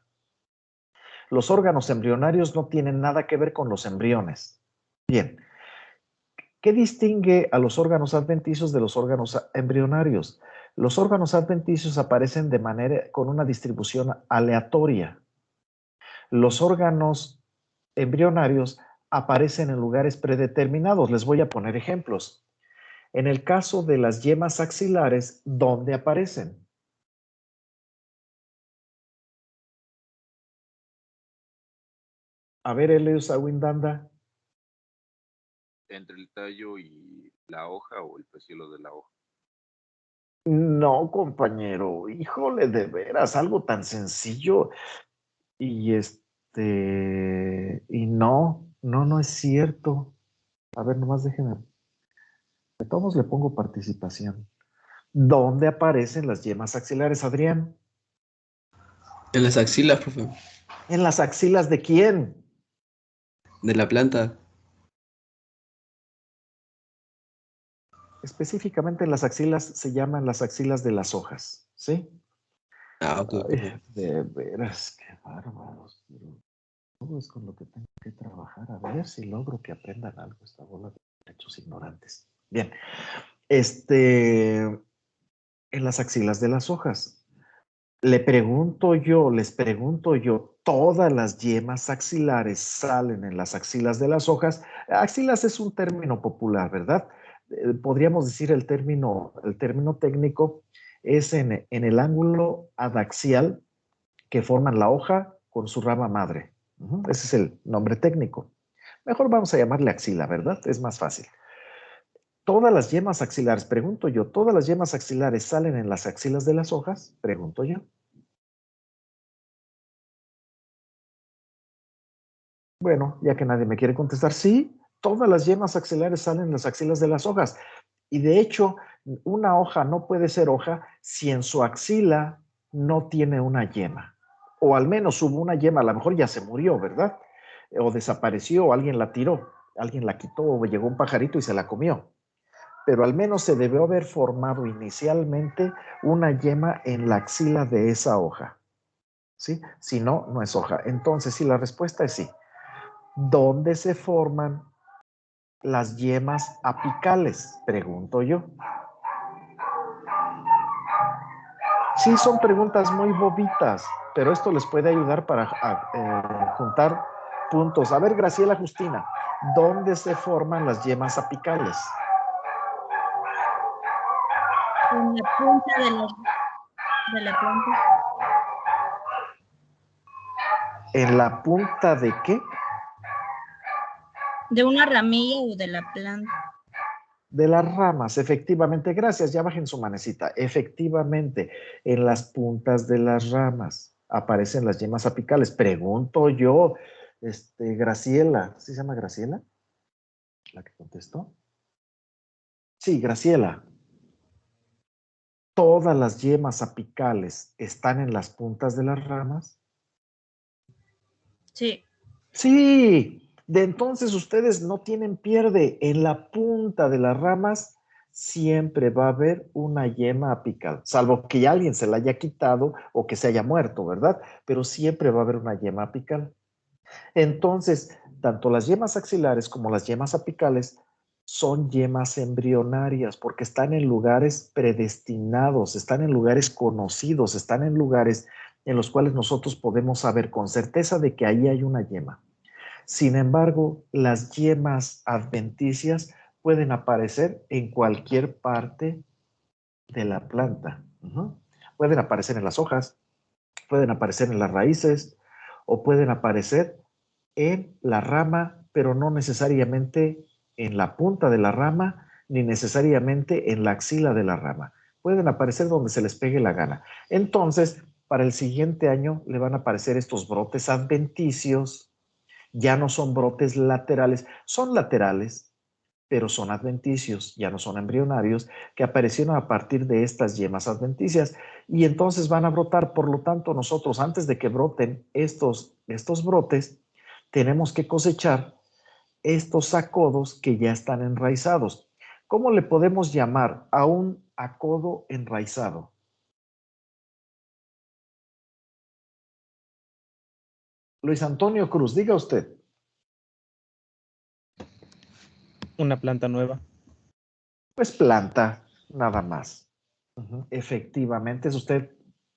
Los órganos embrionarios no tienen nada que ver con los embriones. Bien, ¿qué distingue a los órganos adventicios de los órganos embrionarios? Los órganos adventicios aparecen con una distribución aleatoria. Los órganos embrionarios aparecen en lugares predeterminados. Les voy a poner ejemplos. En el caso de las yemas axilares, ¿dónde aparecen? A ver, Eleus Awindanda. Entre el tallo y la hoja o el pecíolo de la hoja. No, compañero, híjole, de veras, algo tan sencillo. Y no es cierto. A ver, nomás déjenme. De todos le pongo participación. ¿Dónde aparecen las yemas axilares, Adrián? En las axilas, profe. ¿En las axilas de quién? De la planta. Específicamente en las axilas se llaman las axilas de las hojas, ¿sí? Ah, ok, profe. Ay, de veras, qué bárbaros. Pero todo es con lo que tengo que trabajar. A ver si logro que aprendan algo esta bola de hechos ignorantes. Bien, en las axilas de las hojas. Les pregunto yo, ¿todas las yemas axilares salen en las axilas de las hojas? Axilas es un término popular, ¿verdad? Podríamos decir el término técnico es en el ángulo adaxial que forman la hoja con su rama madre. Ese es el nombre técnico. Mejor vamos a llamarle axila, ¿verdad? Es más fácil. Todas las yemas axilares, pregunto yo, ¿todas las yemas axilares salen en las axilas de las hojas? Pregunto yo. Bueno, ya que nadie me quiere contestar, sí, todas las yemas axilares salen en las axilas de las hojas. Y de hecho, una hoja no puede ser hoja si en su axila no tiene una yema. O al menos hubo una yema, a lo mejor ya se murió, ¿verdad? O desapareció, o alguien la tiró, alguien la quitó, o llegó un pajarito y se la comió. Pero al menos se debió haber formado inicialmente una yema en la axila de esa hoja. ¿Sí? Si no, no es hoja. Entonces, sí, la respuesta es sí. ¿Dónde se forman las yemas apicales? Pregunto yo. Sí, son preguntas muy bobitas, pero esto les puede ayudar para juntar puntos. A ver, Graciela Justina, ¿dónde se forman las yemas apicales? En la punta de la planta. ¿En la punta de qué? De una ramilla o de la planta. de las ramas, efectivamente, gracias, ya bajen su manecita, efectivamente, en las puntas de las ramas aparecen las yemas apicales. Pregunto yo, Graciela, ¿sí se llama Graciela? ¿La que contestó? Sí, Graciela. ¿Todas las yemas apicales están en las puntas de las ramas? Sí. Sí, de entonces ustedes no tienen pierde. En la punta de las ramas siempre va a haber una yema apical, salvo que alguien se la haya quitado o que se haya muerto, ¿verdad? Pero siempre va a haber una yema apical. Entonces, tanto las yemas axilares como las yemas apicales son yemas embrionarias porque están en lugares predestinados, están en lugares conocidos, están en lugares en los cuales nosotros podemos saber con certeza de que ahí hay una yema. Sin embargo, las yemas adventicias pueden aparecer en cualquier parte de la planta. Pueden aparecer en las hojas, pueden aparecer en las raíces o pueden aparecer en la rama, pero no necesariamente en la punta de la rama, ni necesariamente en la axila de la rama. Pueden aparecer donde se les pegue la gana. Entonces, para el siguiente año le van a aparecer estos brotes adventicios. Ya no son brotes laterales, son laterales, pero son adventicios, ya no son embrionarios, que aparecieron a partir de estas yemas adventicias y entonces van a brotar. Por lo tanto, nosotros antes de que broten estos brotes, tenemos que cosechar estos acodos que ya están enraizados. ¿Cómo le podemos llamar a un acodo enraizado? Luis Antonio Cruz, diga usted. Una planta nueva. Pues planta, nada más. Efectivamente, es usted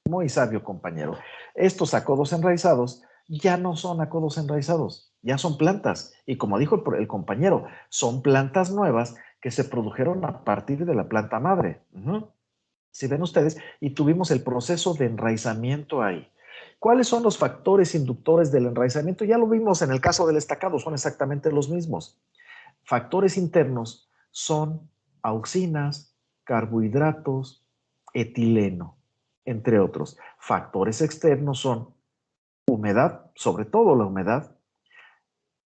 muy sabio, compañero. Estos acodos enraizados ya no son acodos enraizados, ya son plantas. Y como dijo el compañero, son plantas nuevas que se produjeron a partir de la planta madre. Si ven ustedes, y tuvimos el proceso de enraizamiento ahí. ¿Cuáles son los factores inductores del enraizamiento? Ya lo vimos en el caso del estacado, son exactamente los mismos. Factores internos son auxinas, carbohidratos, etileno, entre otros. Factores externos son humedad, sobre todo la humedad,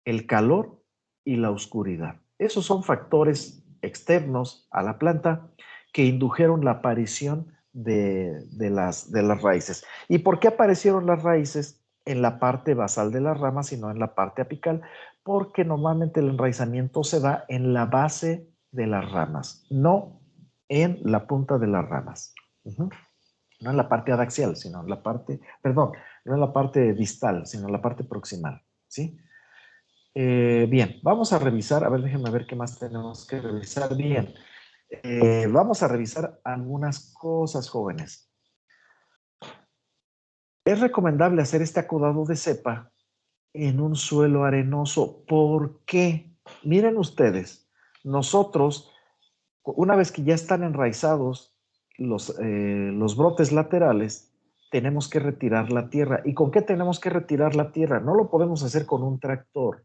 el calor y la oscuridad. Esos son factores externos a la planta que indujeron la aparición de las raíces. ¿Y por qué aparecieron las raíces en la parte basal de las ramas y no en la parte apical? Porque normalmente el enraizamiento se da en la base de las ramas, no en la punta de las ramas. No en la parte adaxial, sino en la parte, perdón, no en la parte distal, sino en la parte proximal, ¿sí? Bien, vamos a revisar, a ver, déjenme ver qué más tenemos que revisar. Bien, vamos a revisar algunas cosas, jóvenes. Es recomendable hacer este acodado de cepa en un suelo arenoso. ¿Por qué? Miren ustedes, nosotros, una vez que ya están enraizados los brotes laterales, tenemos que retirar la tierra. ¿Y con qué tenemos que retirar la tierra? No lo podemos hacer con un tractor,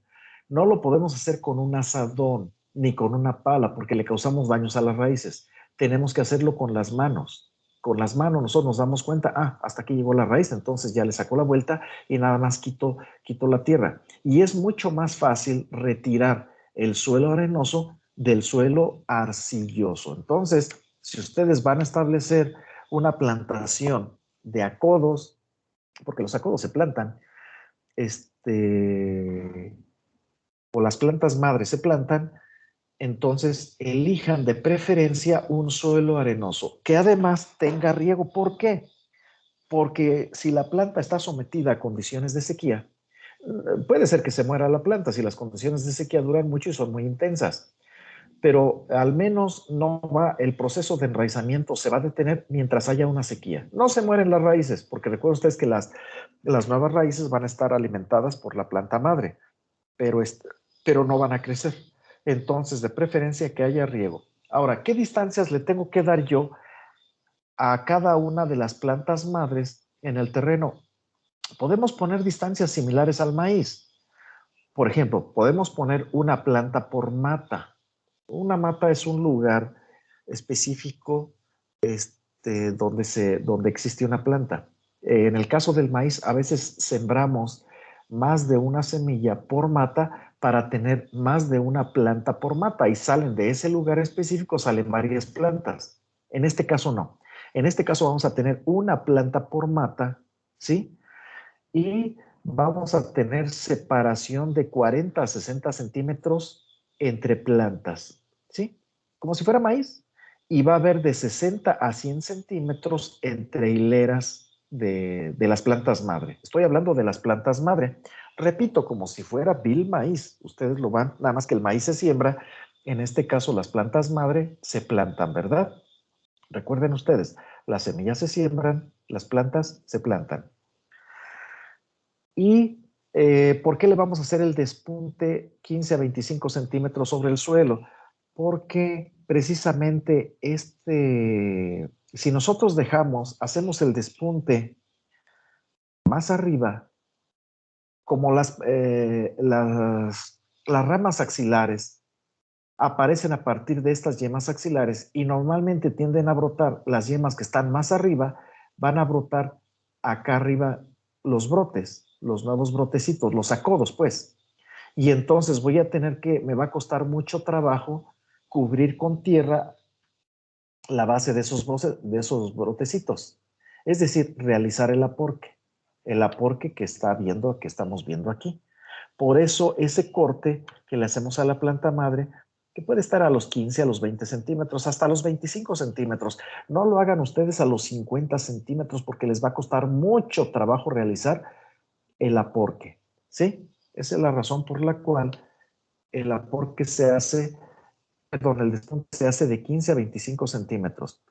no lo podemos hacer con un azadón, ni con una pala, porque le causamos daños a las raíces. Tenemos que hacerlo con las manos. Con las manos nosotros nos damos cuenta, hasta aquí llegó la raíz, entonces ya le sacó la vuelta y nada más quitó la tierra. Y es mucho más fácil retirar el suelo arenoso del suelo arcilloso. Entonces, si ustedes van a establecer una plantación de acodos, porque los acodos se plantan, o las plantas madres se plantan, entonces elijan de preferencia un suelo arenoso, que además tenga riego. ¿Por qué? Porque si la planta está sometida a condiciones de sequía, puede ser que se muera la planta si las condiciones de sequía duran mucho y son muy intensas, pero al menos el proceso de enraizamiento se va a detener mientras haya una sequía. No se mueren las raíces, porque recuerden ustedes que las nuevas raíces van a estar alimentadas por la planta madre, pero no van a crecer. Entonces, de preferencia que haya riego. Ahora, ¿qué distancias le tengo que dar yo a cada una de las plantas madres en el terreno? Podemos poner distancias similares al maíz. Por ejemplo, podemos poner una planta por mata. Una mata es un lugar específico donde existe una planta. En el caso del maíz, a veces sembramos más de una semilla por mata para tener más de una planta por mata y salen de ese lugar específico, salen varias plantas. En este caso no. En este caso vamos a tener una planta por mata, ¿sí? Y vamos a tener separación de 40 a 60 centímetros entre plantas, ¿sí? Como si fuera maíz. Y va a haber de 60 a 100 centímetros entre hileras de las plantas madre. Estoy hablando de las plantas madre. Repito, como si fuera vil maíz. Ustedes lo van, nada más que el maíz se siembra. En este caso, las plantas madre se plantan, ¿verdad? Recuerden ustedes, las semillas se siembran, las plantas se plantan. ¿Y por qué le vamos a hacer el despunte 15 a 25 centímetros sobre el suelo? Porque precisamente si nosotros hacemos el despunte más arriba, como las ramas axilares aparecen a partir de estas yemas axilares y normalmente tienden a brotar las yemas que están más arriba, van a brotar acá arriba los brotes, los nuevos brotecitos, los acodos, pues. Y entonces me va a costar mucho trabajo cubrir con tierra la base de esos brotecitos. Es decir, realizar el aporque que estamos viendo aquí. Por eso ese corte que le hacemos a la planta madre, que puede estar a los 15, a los 20 centímetros, hasta los 25 centímetros. No lo hagan ustedes a los 50 centímetros porque les va a costar mucho trabajo realizar el aporque, ¿sí? Esa es la razón por la cual el aporque el despunte se hace de 15 a 25 centímetros.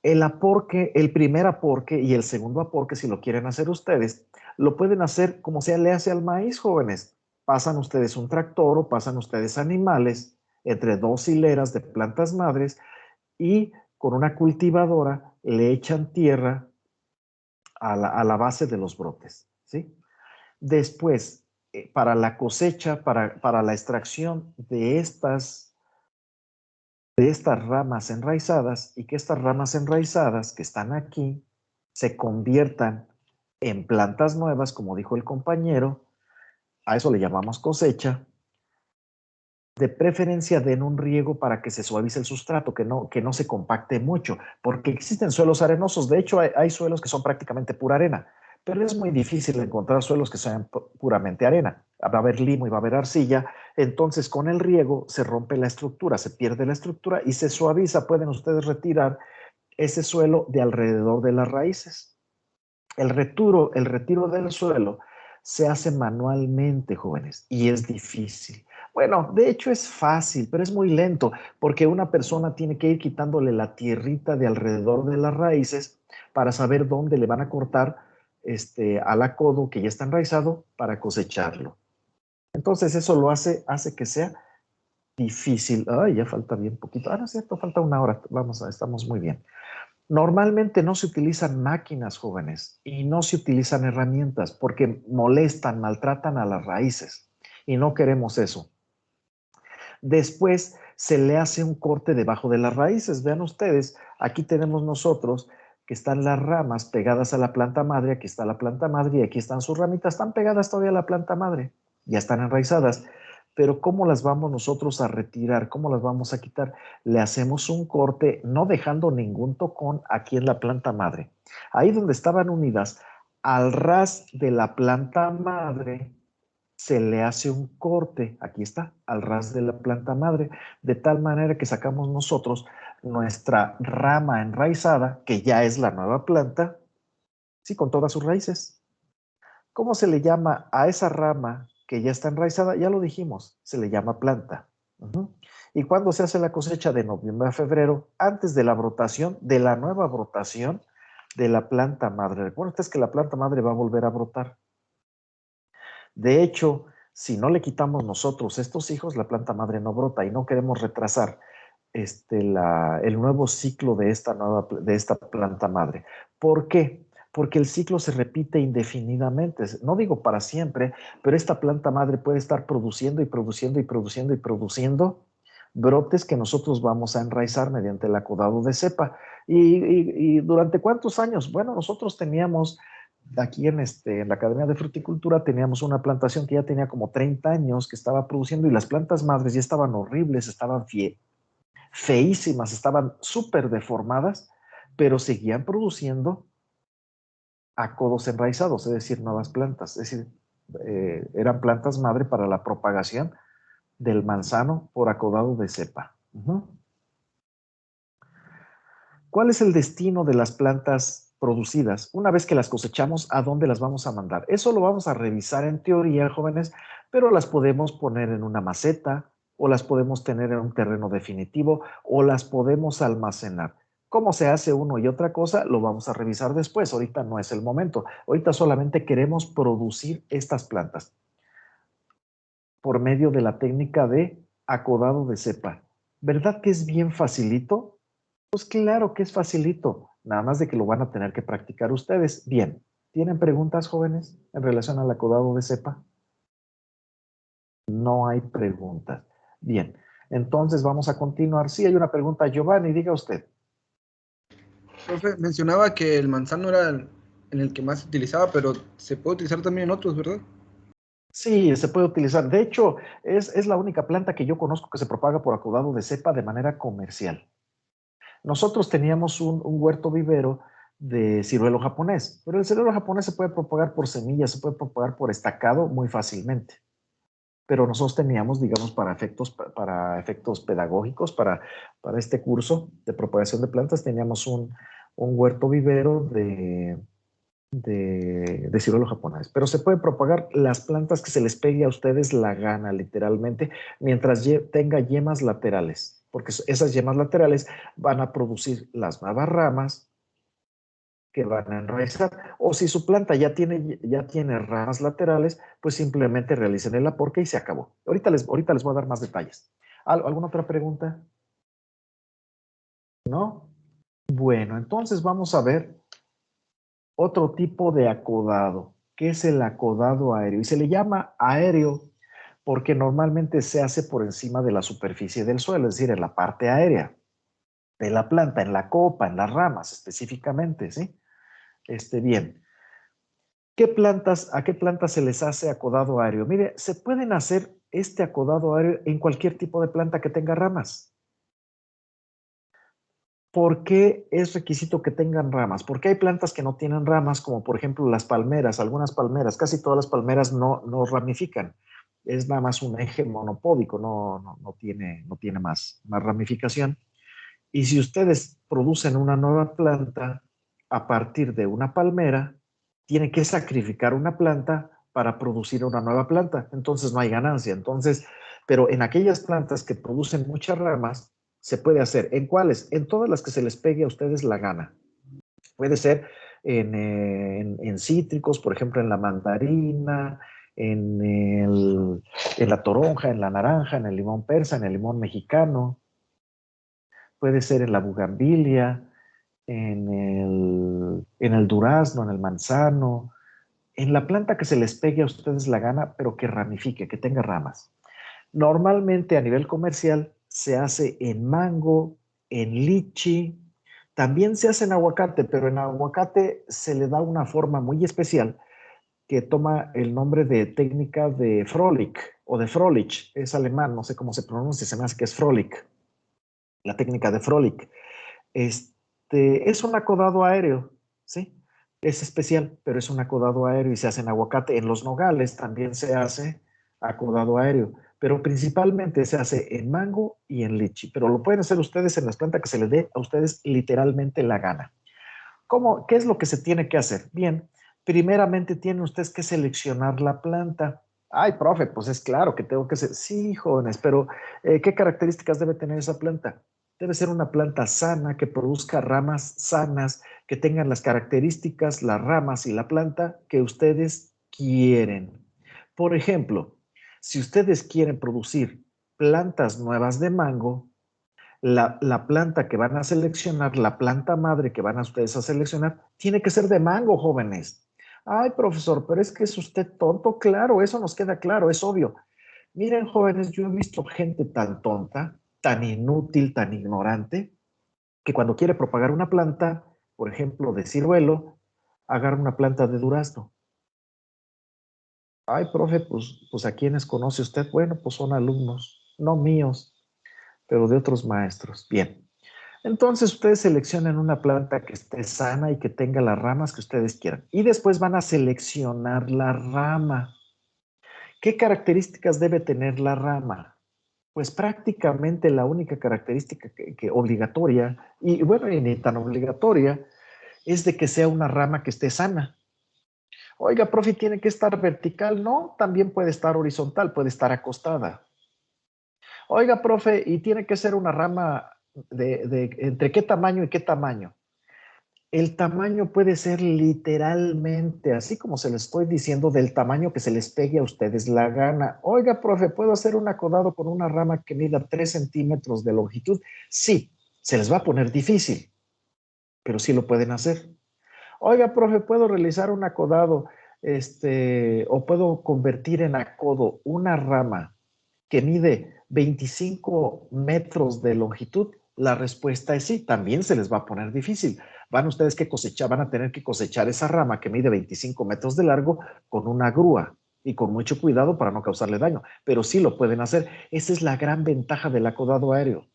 El primer aporque y el segundo aporque, si lo quieren hacer ustedes, lo pueden hacer como se le hace al maíz, jóvenes. Pasan ustedes un tractor o pasan ustedes animales entre dos hileras de plantas madres y con una cultivadora le echan tierra a la base de los brotes, ¿sí? Después, para la cosecha, para la extracción de estas ramas enraizadas y que estas ramas enraizadas que están aquí se conviertan en plantas nuevas, como dijo el compañero, a eso le llamamos cosecha. De preferencia den un riego para que se suavice el sustrato, que no se compacte mucho, porque existen suelos arenosos. De hecho, hay suelos que son prácticamente pura arena, pero es muy difícil encontrar suelos que sean puramente arena. Va a haber limo y va a haber arcilla, entonces con el riego se rompe la estructura, se pierde la estructura y se suaviza. Pueden ustedes retirar ese suelo de alrededor de las raíces. El retiro del suelo se hace manualmente, jóvenes, y es difícil. Bueno, de hecho es fácil, pero es muy lento, porque una persona tiene que ir quitándole la tierrita de alrededor de las raíces para saber dónde le van a cortar al acodo que ya está enraizado para cosecharlo. Entonces eso lo hace que sea difícil. Ay, ya falta bien poquito. No es cierto, falta una hora. Estamos muy bien. Normalmente no se utilizan máquinas, jóvenes, y no se utilizan herramientas porque molestan, maltratan a las raíces y no queremos eso. Después se le hace un corte debajo de las raíces. Vean ustedes, aquí tenemos nosotros que están las ramas pegadas a la planta madre, aquí está la planta madre y aquí están sus ramitas, están pegadas todavía a la planta madre, ya están enraizadas. Pero ¿cómo las vamos nosotros a retirar? ¿Cómo las vamos a quitar? Le hacemos un corte, no dejando ningún tocón aquí en la planta madre. Ahí donde estaban unidas, al ras de la planta madre, se le hace un corte, aquí está, al ras de la planta madre, de tal manera que sacamos nosotros nuestra rama enraizada, que ya es la nueva planta, sí, con todas sus raíces. ¿Cómo se le llama a esa rama que ya está enraizada? Ya lo dijimos, se le llama planta. ¿Y cuándo se hace la cosecha? De noviembre a febrero, antes de la brotación, de la nueva brotación de la planta madre. Recuerden ustedes que la planta madre va a volver a brotar. De hecho, si no le quitamos nosotros estos hijos, la planta madre no brota y no queremos retrasar el nuevo ciclo de esta planta madre. ¿Por qué? Porque el ciclo se repite indefinidamente, no digo para siempre, pero esta planta madre puede estar produciendo y produciendo y produciendo y produciendo brotes que nosotros vamos a enraizar mediante el acodado de cepa. ¿Y durante cuántos años? Bueno, nosotros teníamos aquí en la Academia de Fruticultura, teníamos una plantación que ya tenía como 30 años que estaba produciendo y las plantas madres ya estaban horribles, estaban feísimas, estaban súper deformadas, pero seguían produciendo acodos enraizados, es decir, nuevas plantas, es decir, eran plantas madre para la propagación del manzano por acodado de cepa. ¿Cuál es el destino de las plantas producidas? Una vez que las cosechamos, ¿a dónde las vamos a mandar? Eso lo vamos a revisar en teoría, jóvenes, pero las podemos poner en una maceta, o las podemos tener en un terreno definitivo, o las podemos almacenar. ¿Cómo se hace uno y otra cosa? Lo vamos a revisar después. Ahorita no es el momento. Ahorita solamente queremos producir estas plantas por medio de la técnica de acodado de cepa. ¿Verdad que es bien facilito? Pues claro que es facilito, nada más de que lo van a tener que practicar ustedes. Bien, ¿tienen preguntas, jóvenes, en relación al acodado de cepa? No hay preguntas. Bien, entonces vamos a continuar. Sí, hay una pregunta. Giovanni, diga usted. Profe, mencionaba que el manzano era en el que más se utilizaba, pero se puede utilizar también en otros, ¿verdad? Sí, se puede utilizar. De hecho, es la única planta que yo conozco que se propaga por acodado de cepa de manera comercial. Nosotros teníamos un huerto vivero de ciruelo japonés, pero el ciruelo japonés se puede propagar por semillas, se puede propagar por estacado muy fácilmente. Pero nosotros teníamos, digamos, para efectos pedagógicos, para este curso de propagación de plantas, teníamos un huerto vivero de ciruelo japonés. Pero se puede propagar las plantas que se les pegue a ustedes la gana, literalmente, mientras tenga yemas laterales, porque esas yemas laterales van a producir las nuevas ramas que van a enraizar. O si su planta ya tiene ramas laterales, pues simplemente realicen el aporque y se acabó. Ahorita les voy a dar más detalles. ¿Alguna otra pregunta? ¿No? Bueno, entonces vamos a ver otro tipo de acodado, que es el acodado aéreo. Y se le llama aéreo porque normalmente se hace por encima de la superficie del suelo, es decir, en la parte aérea de la planta, en la copa, en las ramas específicamente, ¿sí? Bien. ¿A qué plantas se les hace acodado aéreo? Mire, se pueden hacer este acodado aéreo en cualquier tipo de planta que tenga ramas. ¿Por qué es requisito que tengan ramas? Porque hay plantas que no tienen ramas, como por ejemplo las palmeras, algunas palmeras, casi todas las palmeras no ramifican. Es nada más un eje monopódico, no tiene más ramificación. Y si ustedes producen una nueva planta a partir de una palmera, tienen que sacrificar una planta para producir una nueva planta. Entonces no hay ganancia. Pero en aquellas plantas que producen muchas ramas, se puede hacer. ¿En cuáles? En todas las que se les pegue a ustedes la gana. Puede ser en cítricos, por ejemplo, en la mandarina, en la toronja, en la naranja, en el limón persa, en el limón mexicano. Puede ser en la bugambilia, en el durazno, en el manzano, en la planta que se les pegue a ustedes la gana, pero que ramifique, que tenga ramas. Normalmente a nivel comercial se hace en mango, en lichi, también se hace en aguacate, pero en aguacate se le da una forma muy especial que toma el nombre de técnica de Froelich o de Froelich, es alemán, no sé cómo se pronuncia, se me hace que es Froelich, la técnica de Froelich. Es un acodado aéreo, ¿sí? Es especial, pero es un acodado aéreo y se hace en aguacate. En los nogales también se hace acodado aéreo, pero principalmente se hace en mango y en lichi, pero lo pueden hacer ustedes en las plantas que se les dé a ustedes literalmente la gana. ¿Qué es lo que se tiene que hacer? Bien, primeramente tienen ustedes que seleccionar la planta. Ay, profe, pues es claro que tengo que ser. Sí, jóvenes, pero ¿qué características debe tener esa planta? Debe ser una planta sana, que produzca ramas sanas, que tengan las características, las ramas y la planta que ustedes quieren. Por ejemplo, si ustedes quieren producir plantas nuevas de mango, la planta que van a seleccionar, la planta madre que van a ustedes a seleccionar, tiene que ser de mango, jóvenes. Ay, profesor, pero es que es usted tonto. Claro, eso nos queda claro, es obvio. Miren, jóvenes, yo he visto gente tan tonta tan inútil, tan ignorante, que cuando quiere propagar una planta, por ejemplo, de ciruelo, agarra una planta de durazno. Ay, profe, pues ¿a quiénes conoce usted? Bueno, pues son alumnos, no míos, pero de otros maestros. Bien. Entonces ustedes seleccionan una planta que esté sana y que tenga las ramas que ustedes quieran. Y después van a seleccionar la rama. ¿Qué características debe tener la rama? Pues prácticamente la única característica que obligatoria, y bueno, y ni tan obligatoria, es de que sea una rama que esté sana. Oiga, profe, ¿tiene que estar vertical? No, también puede estar horizontal, puede estar acostada. Oiga, profe, ¿y tiene que ser una rama entre qué tamaño y qué tamaño? El tamaño puede ser literalmente, así como se les estoy diciendo, del tamaño que se les pegue a ustedes la gana. Oiga, profe, ¿puedo hacer un acodado con una rama que mida 3 centímetros de longitud? Sí, se les va a poner difícil, pero sí lo pueden hacer. Oiga, profe, ¿puedo realizar un acodado o puedo convertir en acodo una rama que mide 25 metros de longitud? La respuesta es sí, también se les va a poner difícil. Van ustedes que cosechar, van a tener que cosechar esa rama que mide 25 metros de largo con una grúa y con mucho cuidado para no causarle daño, pero sí lo pueden hacer. Esa es la gran ventaja del acodado aéreo,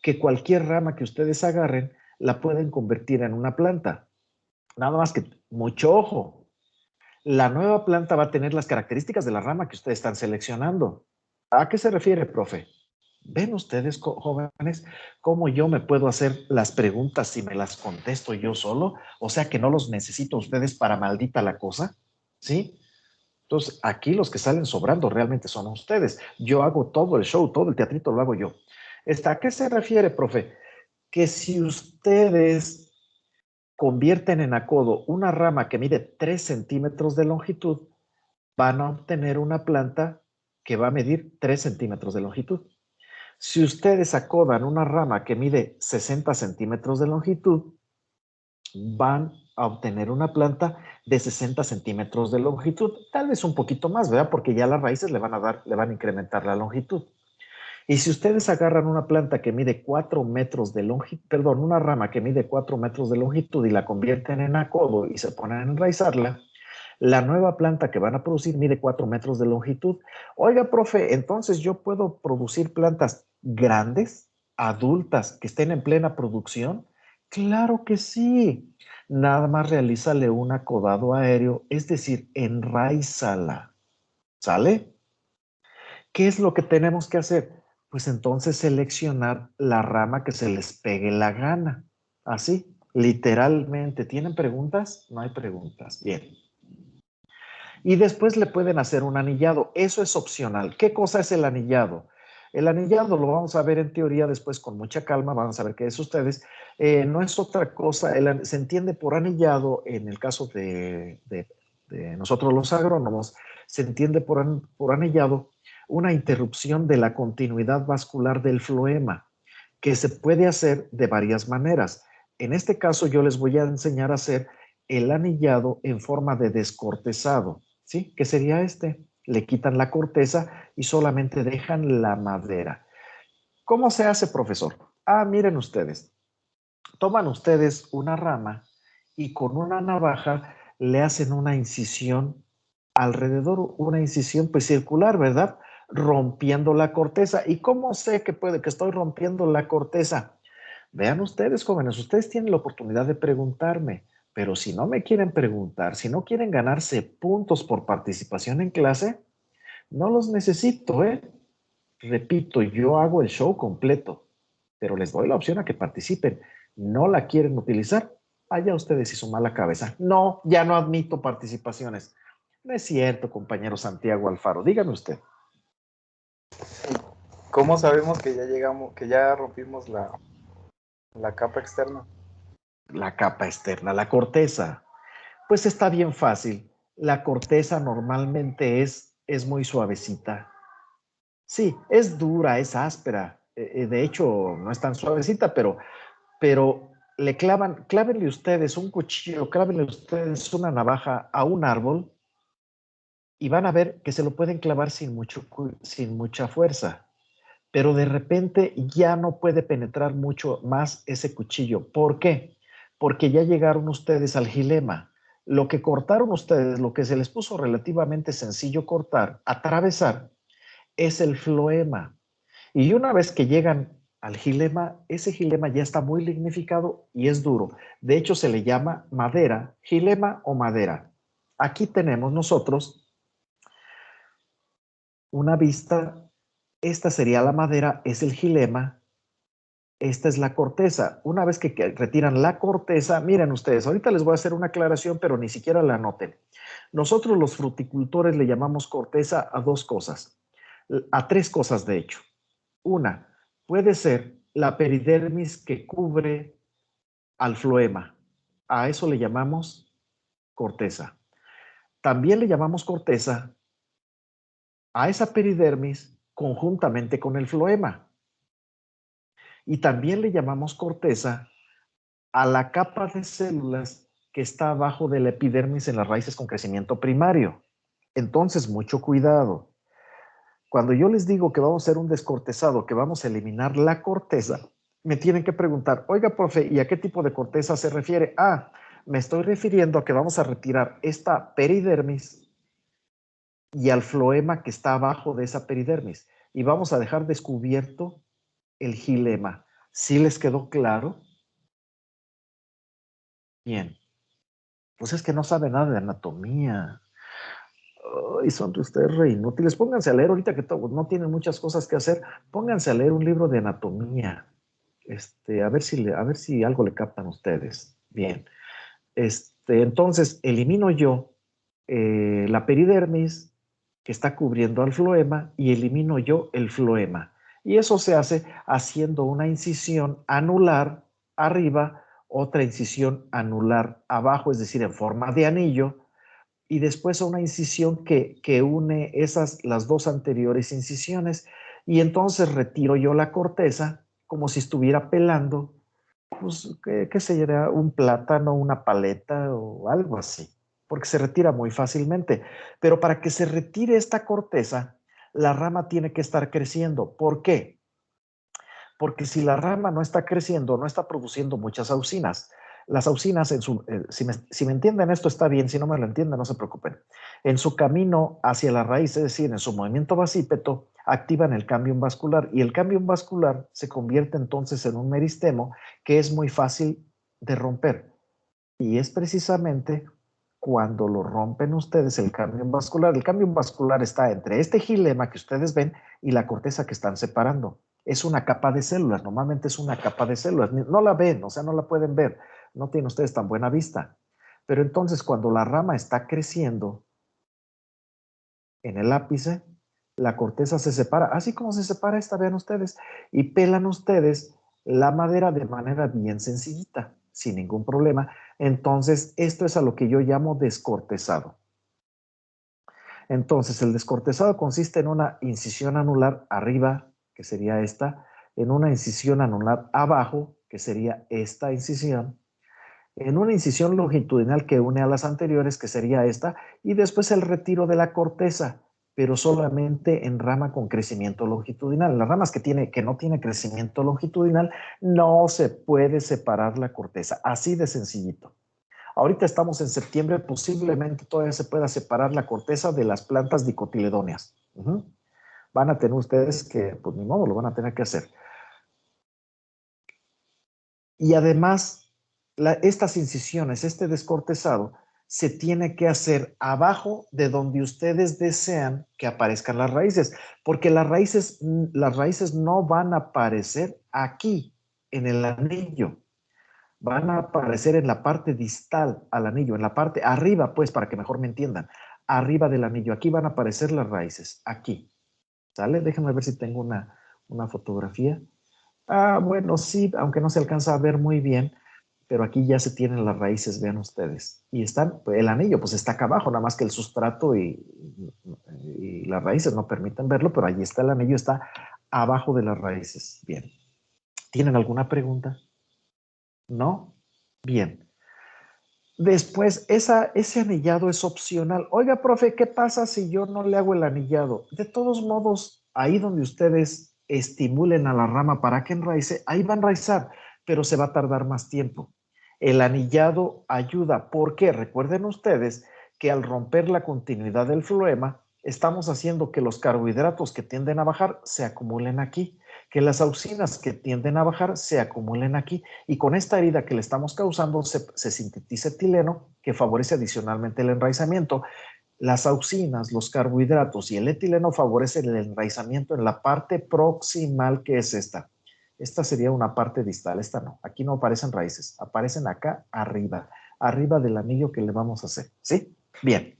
que cualquier rama que ustedes agarren la pueden convertir en una planta. Nada más que mucho ojo. La nueva planta va a tener las características de la rama que ustedes están seleccionando. ¿A qué se refiere, profe? ¿Ven ustedes, jóvenes, cómo yo me puedo hacer las preguntas si me las contesto yo solo? O sea que no los necesito ustedes para maldita la cosa, ¿sí? Entonces, aquí los que salen sobrando realmente son ustedes. Yo hago todo el show, todo el teatrito lo hago yo. ¿A qué se refiere, profe? Que si ustedes convierten en acodo una rama que mide 3 centímetros de longitud, van a obtener una planta que va a medir 3 centímetros de longitud. Si ustedes acodan una rama que mide 60 centímetros de longitud, van a obtener una planta de 60 centímetros de longitud, tal vez un poquito más, ¿verdad? Porque ya las raíces le van a incrementar la longitud. Y si ustedes agarran una planta que mide 4 metros de longitud, perdón, una rama que mide 4 metros de longitud y la convierten en acodo y se ponen a enraizarla, la nueva planta que van a producir mide 4 metros de longitud. Oiga, profe, entonces yo puedo producir plantas grandes, adultas, que estén en plena producción. Claro que sí. Nada más realízale un acodado aéreo, es decir, enraízala. ¿Sale? ¿Qué es lo que tenemos que hacer? Pues entonces seleccionar la rama que se les pegue la gana. Así, literalmente. ¿Tienen preguntas? No hay preguntas. Bien. Y después le pueden hacer un anillado. Eso es opcional. ¿Qué cosa es el anillado? El anillado lo vamos a ver en teoría después con mucha calma. Vamos a ver qué es ustedes. No es otra cosa. Se entiende por anillado en el caso de nosotros los agrónomos. Se entiende por anillado una interrupción de la continuidad vascular del floema, que se puede hacer de varias maneras. En este caso yo les voy a enseñar a hacer el anillado en forma de descortezado, ¿sí? ¿Qué sería este? Le quitan la corteza y solamente dejan la madera. ¿Cómo se hace, profesor? Ah, miren ustedes. Toman ustedes una rama y con una navaja le hacen una incisión alrededor, una incisión pues circular, ¿verdad? Rompiendo la corteza. ¿Y cómo sé que estoy rompiendo la corteza? Vean ustedes, jóvenes, ustedes tienen la oportunidad de preguntarme, pero si no me quieren preguntar, si no quieren ganarse puntos por participación en clase, no los necesito, ¿eh? Repito, yo hago el show completo, pero les doy la opción a que participen. ¿No la quieren utilizar? Allá ustedes y su mala cabeza. No, ya no admito participaciones. No es cierto, compañero Santiago Alfaro. Dígame usted. ¿Cómo sabemos que ya llegamos, que ya rompimos la capa externa? La capa externa, la corteza. Pues está bien fácil. La corteza normalmente es muy suavecita. Sí, es dura, es áspera. De hecho, no es tan suavecita, pero clávenle ustedes un cuchillo, clávenle ustedes una navaja a un árbol y van a ver que se lo pueden clavar sin mucha fuerza. pero de repente ya no puede penetrar mucho más ese cuchillo. ¿Por qué? Porque ya llegaron ustedes al gilema. Lo que cortaron ustedes, lo que se les puso relativamente sencillo cortar, atravesar, es el floema. Y una vez que llegan al gilema, ese gilema ya está muy lignificado y es duro. De hecho, se le llama madera, gilema o madera. Aquí tenemos nosotros una vista. Esta sería la madera, es el gilema. Esta es la corteza. Una vez que retiran la corteza, miren ustedes, ahorita les voy a hacer una aclaración, pero ni siquiera la anoten. Nosotros los fruticultores le llamamos corteza a dos cosas, a tres cosas de hecho. Una, puede ser la peridermis que cubre al floema. A eso le llamamos corteza. También le llamamos corteza a esa peridermis conjuntamente con el floema. Y también le llamamos corteza a la capa de células que está abajo de la epidermis en las raíces con crecimiento primario. Entonces, mucho cuidado. Cuando yo les digo que vamos a hacer un descortezado, que vamos a eliminar la corteza, me tienen que preguntar, oiga, profe, ¿y a qué tipo de corteza se refiere? Ah, me estoy refiriendo a que vamos a retirar esta peridermis y al floema que está abajo de esa peridermis. Y vamos a dejar descubierto el gilema. ¿Sí les quedó claro? Bien. Pues es que no sabe nada de anatomía. Ay, son ustedes re inútiles. Pónganse a leer ahorita que no tienen muchas cosas que hacer. Pónganse a leer un libro de anatomía. A ver si algo le captan ustedes. Bien. Entonces, elimino yo la peridermis que está cubriendo al floema y elimino yo el floema. Y eso se hace haciendo una incisión anular arriba, otra incisión anular abajo, es decir, en forma de anillo, y después una incisión que une las dos anteriores incisiones, y entonces retiro yo la corteza como si estuviera pelando, pues, ¿qué sería? Un plátano, una paleta o algo así, porque se retira muy fácilmente. Pero para que se retire esta corteza, la rama tiene que estar creciendo. ¿Por qué? Porque si la rama no está creciendo, no está produciendo muchas auxinas. Las auxinas, si me entienden esto está bien, si no me lo entienden no se preocupen. En su camino hacia la raíz, es decir, en su movimiento basípeto, activan el cámbium vascular y el cámbium vascular se convierte entonces en un meristemo que es muy fácil de romper. Y es precisamente cuando lo rompen ustedes el cámbium vascular. El cámbium vascular está entre este gilema que ustedes ven y la corteza que están separando. Es una capa de células, normalmente es una capa de células. No la ven, o sea, no la pueden ver. No tienen ustedes tan buena vista. Pero entonces cuando la rama está creciendo en el ápice, la corteza se separa, así como se separa esta, vean ustedes, y pelan ustedes la madera de manera bien sencillita, sin ningún problema. Entonces, esto es a lo que yo llamo descortezado. Entonces, el descortezado consiste en una incisión anular arriba, que sería esta, en una incisión anular abajo, que sería esta incisión, en una incisión longitudinal que une a las anteriores, que sería esta, y después el retiro de la corteza, pero solamente en rama con crecimiento longitudinal. En las ramas que no tiene crecimiento longitudinal, no se puede separar la corteza, así de sencillito. Ahorita estamos en septiembre, posiblemente todavía se pueda separar la corteza de las plantas dicotiledóneas. Van a tener ustedes que, pues ni modo, lo van a tener que hacer. Y además, estas incisiones, este descortezado, se tiene que hacer abajo de donde ustedes desean que aparezcan las raíces, porque las raíces no van a aparecer aquí, en el anillo. Van a aparecer en la parte distal al anillo, en la parte arriba, pues, para que mejor me entiendan, arriba del anillo. Aquí van a aparecer las raíces, aquí. ¿Sale? Déjenme ver si tengo una fotografía. Ah, bueno, sí, aunque no se alcanza a ver muy bien, pero aquí ya se tienen las raíces, vean ustedes. Y el anillo pues está acá abajo, nada más que el sustrato y las raíces no permiten verlo, pero allí está el anillo, está abajo de las raíces. Bien. ¿Tienen alguna pregunta? ¿No? Bien. Después, ese anillado es opcional. Oiga, profe, ¿qué pasa si yo no le hago el anillado? De todos modos, ahí donde ustedes estimulen a la rama para que enraice, ahí va a enraizar, pero se va a tardar más tiempo. El anillado ayuda, porque recuerden ustedes que al romper la continuidad del floema, estamos haciendo que los carbohidratos que tienden a bajar se acumulen aquí, que las auxinas que tienden a bajar se acumulen aquí, y con esta herida que le estamos causando se sintetiza etileno, que favorece adicionalmente el enraizamiento. Las auxinas, los carbohidratos y el etileno favorecen el enraizamiento en la parte proximal, que es esta. Esta sería una parte distal, esta no. Aquí no aparecen raíces, aparecen acá arriba del anillo que le vamos a hacer, ¿sí? Bien.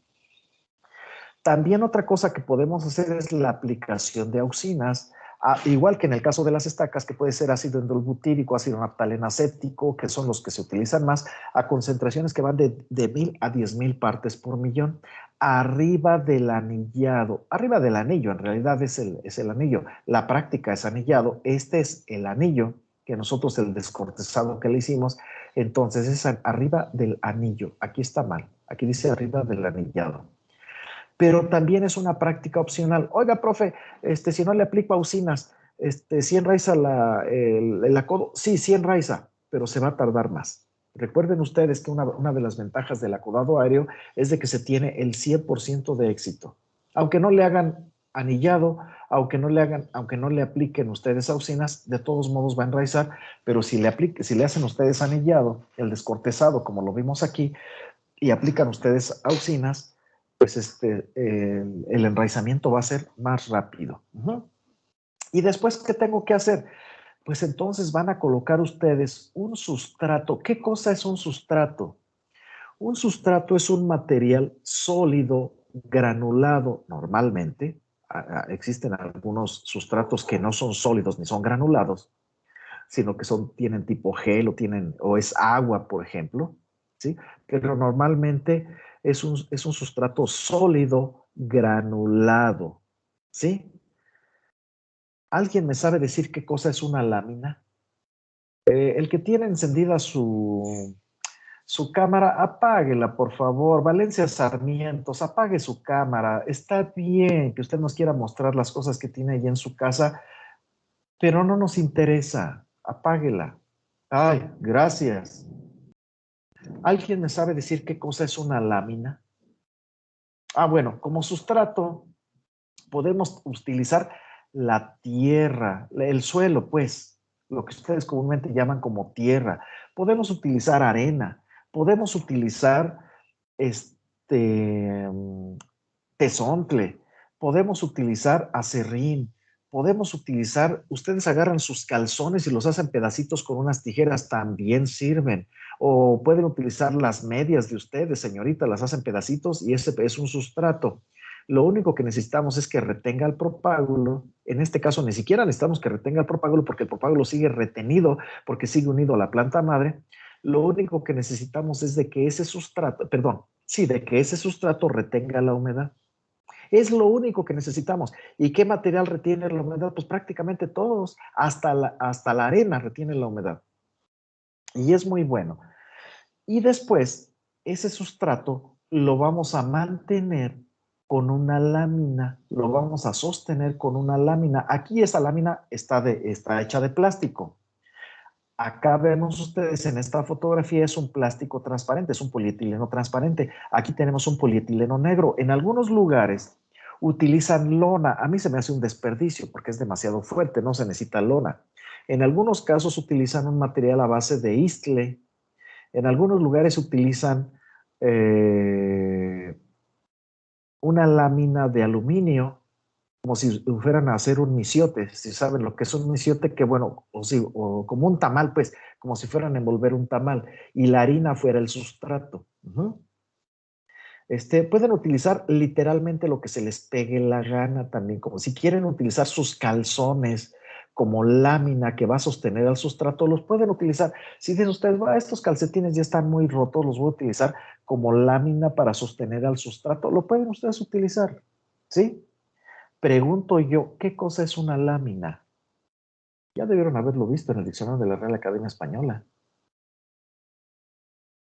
También otra cosa que podemos hacer es la aplicación de auxinas, igual que en el caso de las estacas, que puede ser ácido endolbutírico, ácido naphthalenacético, que son los que se utilizan más, a concentraciones que van de 1000 a 10,000 partes por millón, arriba del anillado, arriba del anillo, en realidad es el anillo, la práctica es anillado, este es el anillo, que nosotros el descortezado que le hicimos, entonces es arriba del anillo, aquí está mal, aquí dice arriba del anillado. Pero también es una práctica opcional. Oiga, profe, si no le aplico auxinas, ¿sí enraiza el acodo? Sí, sí enraiza, pero se va a tardar más. Recuerden ustedes que una de las ventajas del acodado aéreo es de que se tiene el 100% de éxito. Aunque no le hagan anillado, aunque no le apliquen ustedes auxinas, de todos modos va a enraizar, pero si le hacen ustedes anillado, el descortezado, como lo vimos aquí, y aplican ustedes auxinas, pues el enraizamiento va a ser más rápido. Y después, ¿qué tengo que hacer? Pues entonces van a colocar ustedes un sustrato. ¿Qué cosa es un sustrato? Un sustrato es un material sólido, granulado, normalmente. Existen algunos sustratos que no son sólidos ni son granulados, sino que tienen tipo gel o es agua, por ejemplo, ¿sí? Pero normalmente es un sustrato sólido, granulado, ¿sí? ¿Alguien me sabe decir qué cosa es una lámina? El que tiene encendida su cámara, apáguela, por favor. Valencia Sarmientos, apague su cámara. Está bien que usted nos quiera mostrar las cosas que tiene ahí en su casa, pero no nos interesa. Apáguela. Ay, gracias. ¿Alguien me sabe decir qué cosa es una lámina? Bueno, como sustrato podemos utilizar la tierra, el suelo, pues, lo que ustedes comúnmente llaman como tierra. Podemos utilizar arena, podemos utilizar tezontle, podemos utilizar acerrín, podemos utilizar, ustedes agarran sus calzones y los hacen pedacitos con unas tijeras, también sirven. O pueden utilizar las medias de ustedes, señorita, las hacen pedacitos y ese es un sustrato. Lo único que necesitamos es que retenga el propágulo. En este caso, ni siquiera necesitamos que retenga el propágulo porque el propágulo sigue retenido, porque sigue unido a la planta madre. Lo único que necesitamos es de que ese sustrato, de que ese sustrato retenga la humedad. Es lo único que necesitamos. ¿Y qué material retiene la humedad? Pues prácticamente todos, hasta la arena retiene la humedad. Y es muy bueno. Y después, ese sustrato lo vamos a mantener con una lámina, lo vamos a sostener con una lámina. Aquí esa lámina está hecha de plástico. Acá vemos ustedes en esta fotografía es un plástico transparente, es un polietileno transparente. Aquí tenemos un polietileno negro. En algunos lugares utilizan lona. A mí se me hace un desperdicio porque es demasiado fuerte, no se necesita lona. En algunos casos utilizan un material a base de istle. En algunos lugares utilizan una lámina de aluminio, como si fueran a hacer un misiote. Si saben lo que es un misiote, que bueno, o como un tamal, pues, como si fueran a envolver un tamal, y la harina fuera el sustrato. Pueden utilizar literalmente lo que se les pegue la gana también, como si quieren utilizar sus calzones como lámina que va a sostener al sustrato, los pueden utilizar. Si dicen ustedes, estos calcetines ya están muy rotos, los voy a utilizar como lámina para sostener al sustrato, lo pueden ustedes utilizar, ¿sí? Pregunto yo, ¿qué cosa es una lámina? Ya debieron haberlo visto en el diccionario de la Real Academia Española.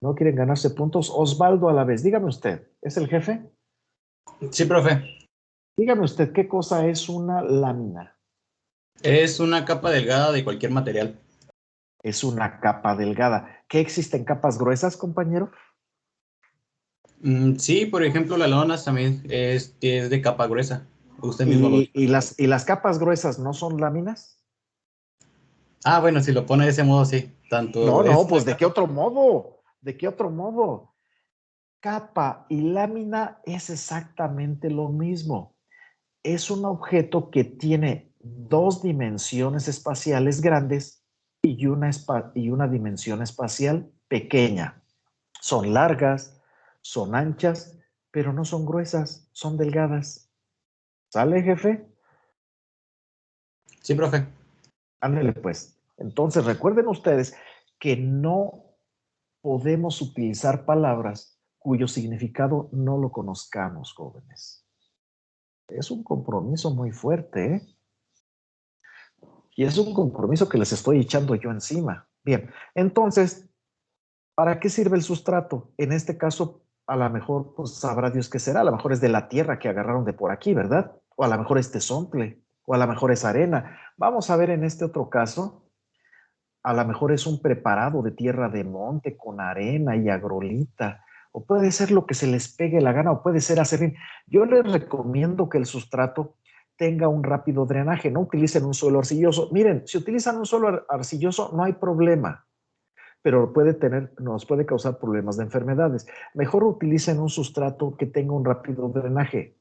¿No quieren ganarse puntos? Osvaldo Alavés, dígame usted, ¿es el jefe? Sí, profe. Dígame usted, ¿qué cosa es una lámina? Es una capa delgada de cualquier material. Es una capa delgada. ¿Qué existen capas gruesas, compañero? Sí, por ejemplo, la lona también es de capa gruesa. Usted mismo lo dijo. ¿Y las capas gruesas no son láminas? Ah, bueno, si lo pone de ese modo, sí. No, Tanto no, es pues ¿de qué otro modo? ¿De qué otro modo? Capa y lámina es exactamente lo mismo. Es un objeto que tiene dos dimensiones espaciales grandes y una dimensión espacial pequeña. Son largas, son anchas, pero no son gruesas, son delgadas. ¿Sale, jefe? Sí, profe. Ándale, pues. Entonces, recuerden ustedes que no podemos utilizar palabras cuyo significado no lo conozcamos, jóvenes. Es un compromiso muy fuerte, ¿eh? Y es un compromiso que les estoy echando yo encima. Bien, entonces, ¿para qué sirve el sustrato? En este caso, a lo mejor, pues sabrá Dios qué será. A lo mejor es de la tierra que agarraron de por aquí, ¿verdad? O a lo mejor es tezontle, o a lo mejor es arena. Vamos a ver en este otro caso, a lo mejor es un preparado de tierra de monte con arena y agrolita, o puede ser lo que se les pegue la gana, o puede ser acerrín. Yo les recomiendo que el sustrato tenga un rápido drenaje, no utilicen un suelo arcilloso. Miren, si utilizan un suelo arcilloso no hay problema, pero nos puede causar problemas de enfermedades. Mejor utilicen un sustrato que tenga un rápido drenaje.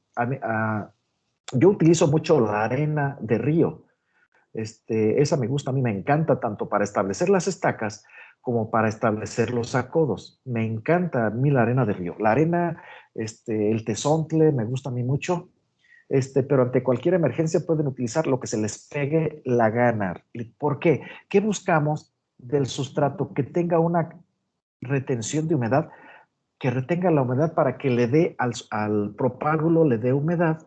Yo utilizo mucho la arena de río. Esa me gusta, a mí me encanta tanto para establecer las estacas como para establecer los acodos. Me encanta a mí la arena de río. La arena, el tezontle, me gusta a mí mucho. Pero ante cualquier emergencia pueden utilizar lo que se les pegue la gana. ¿Por qué? ¿Qué buscamos del sustrato? Que tenga una retención de humedad, que retenga la humedad para que le dé al propágulo, le dé humedad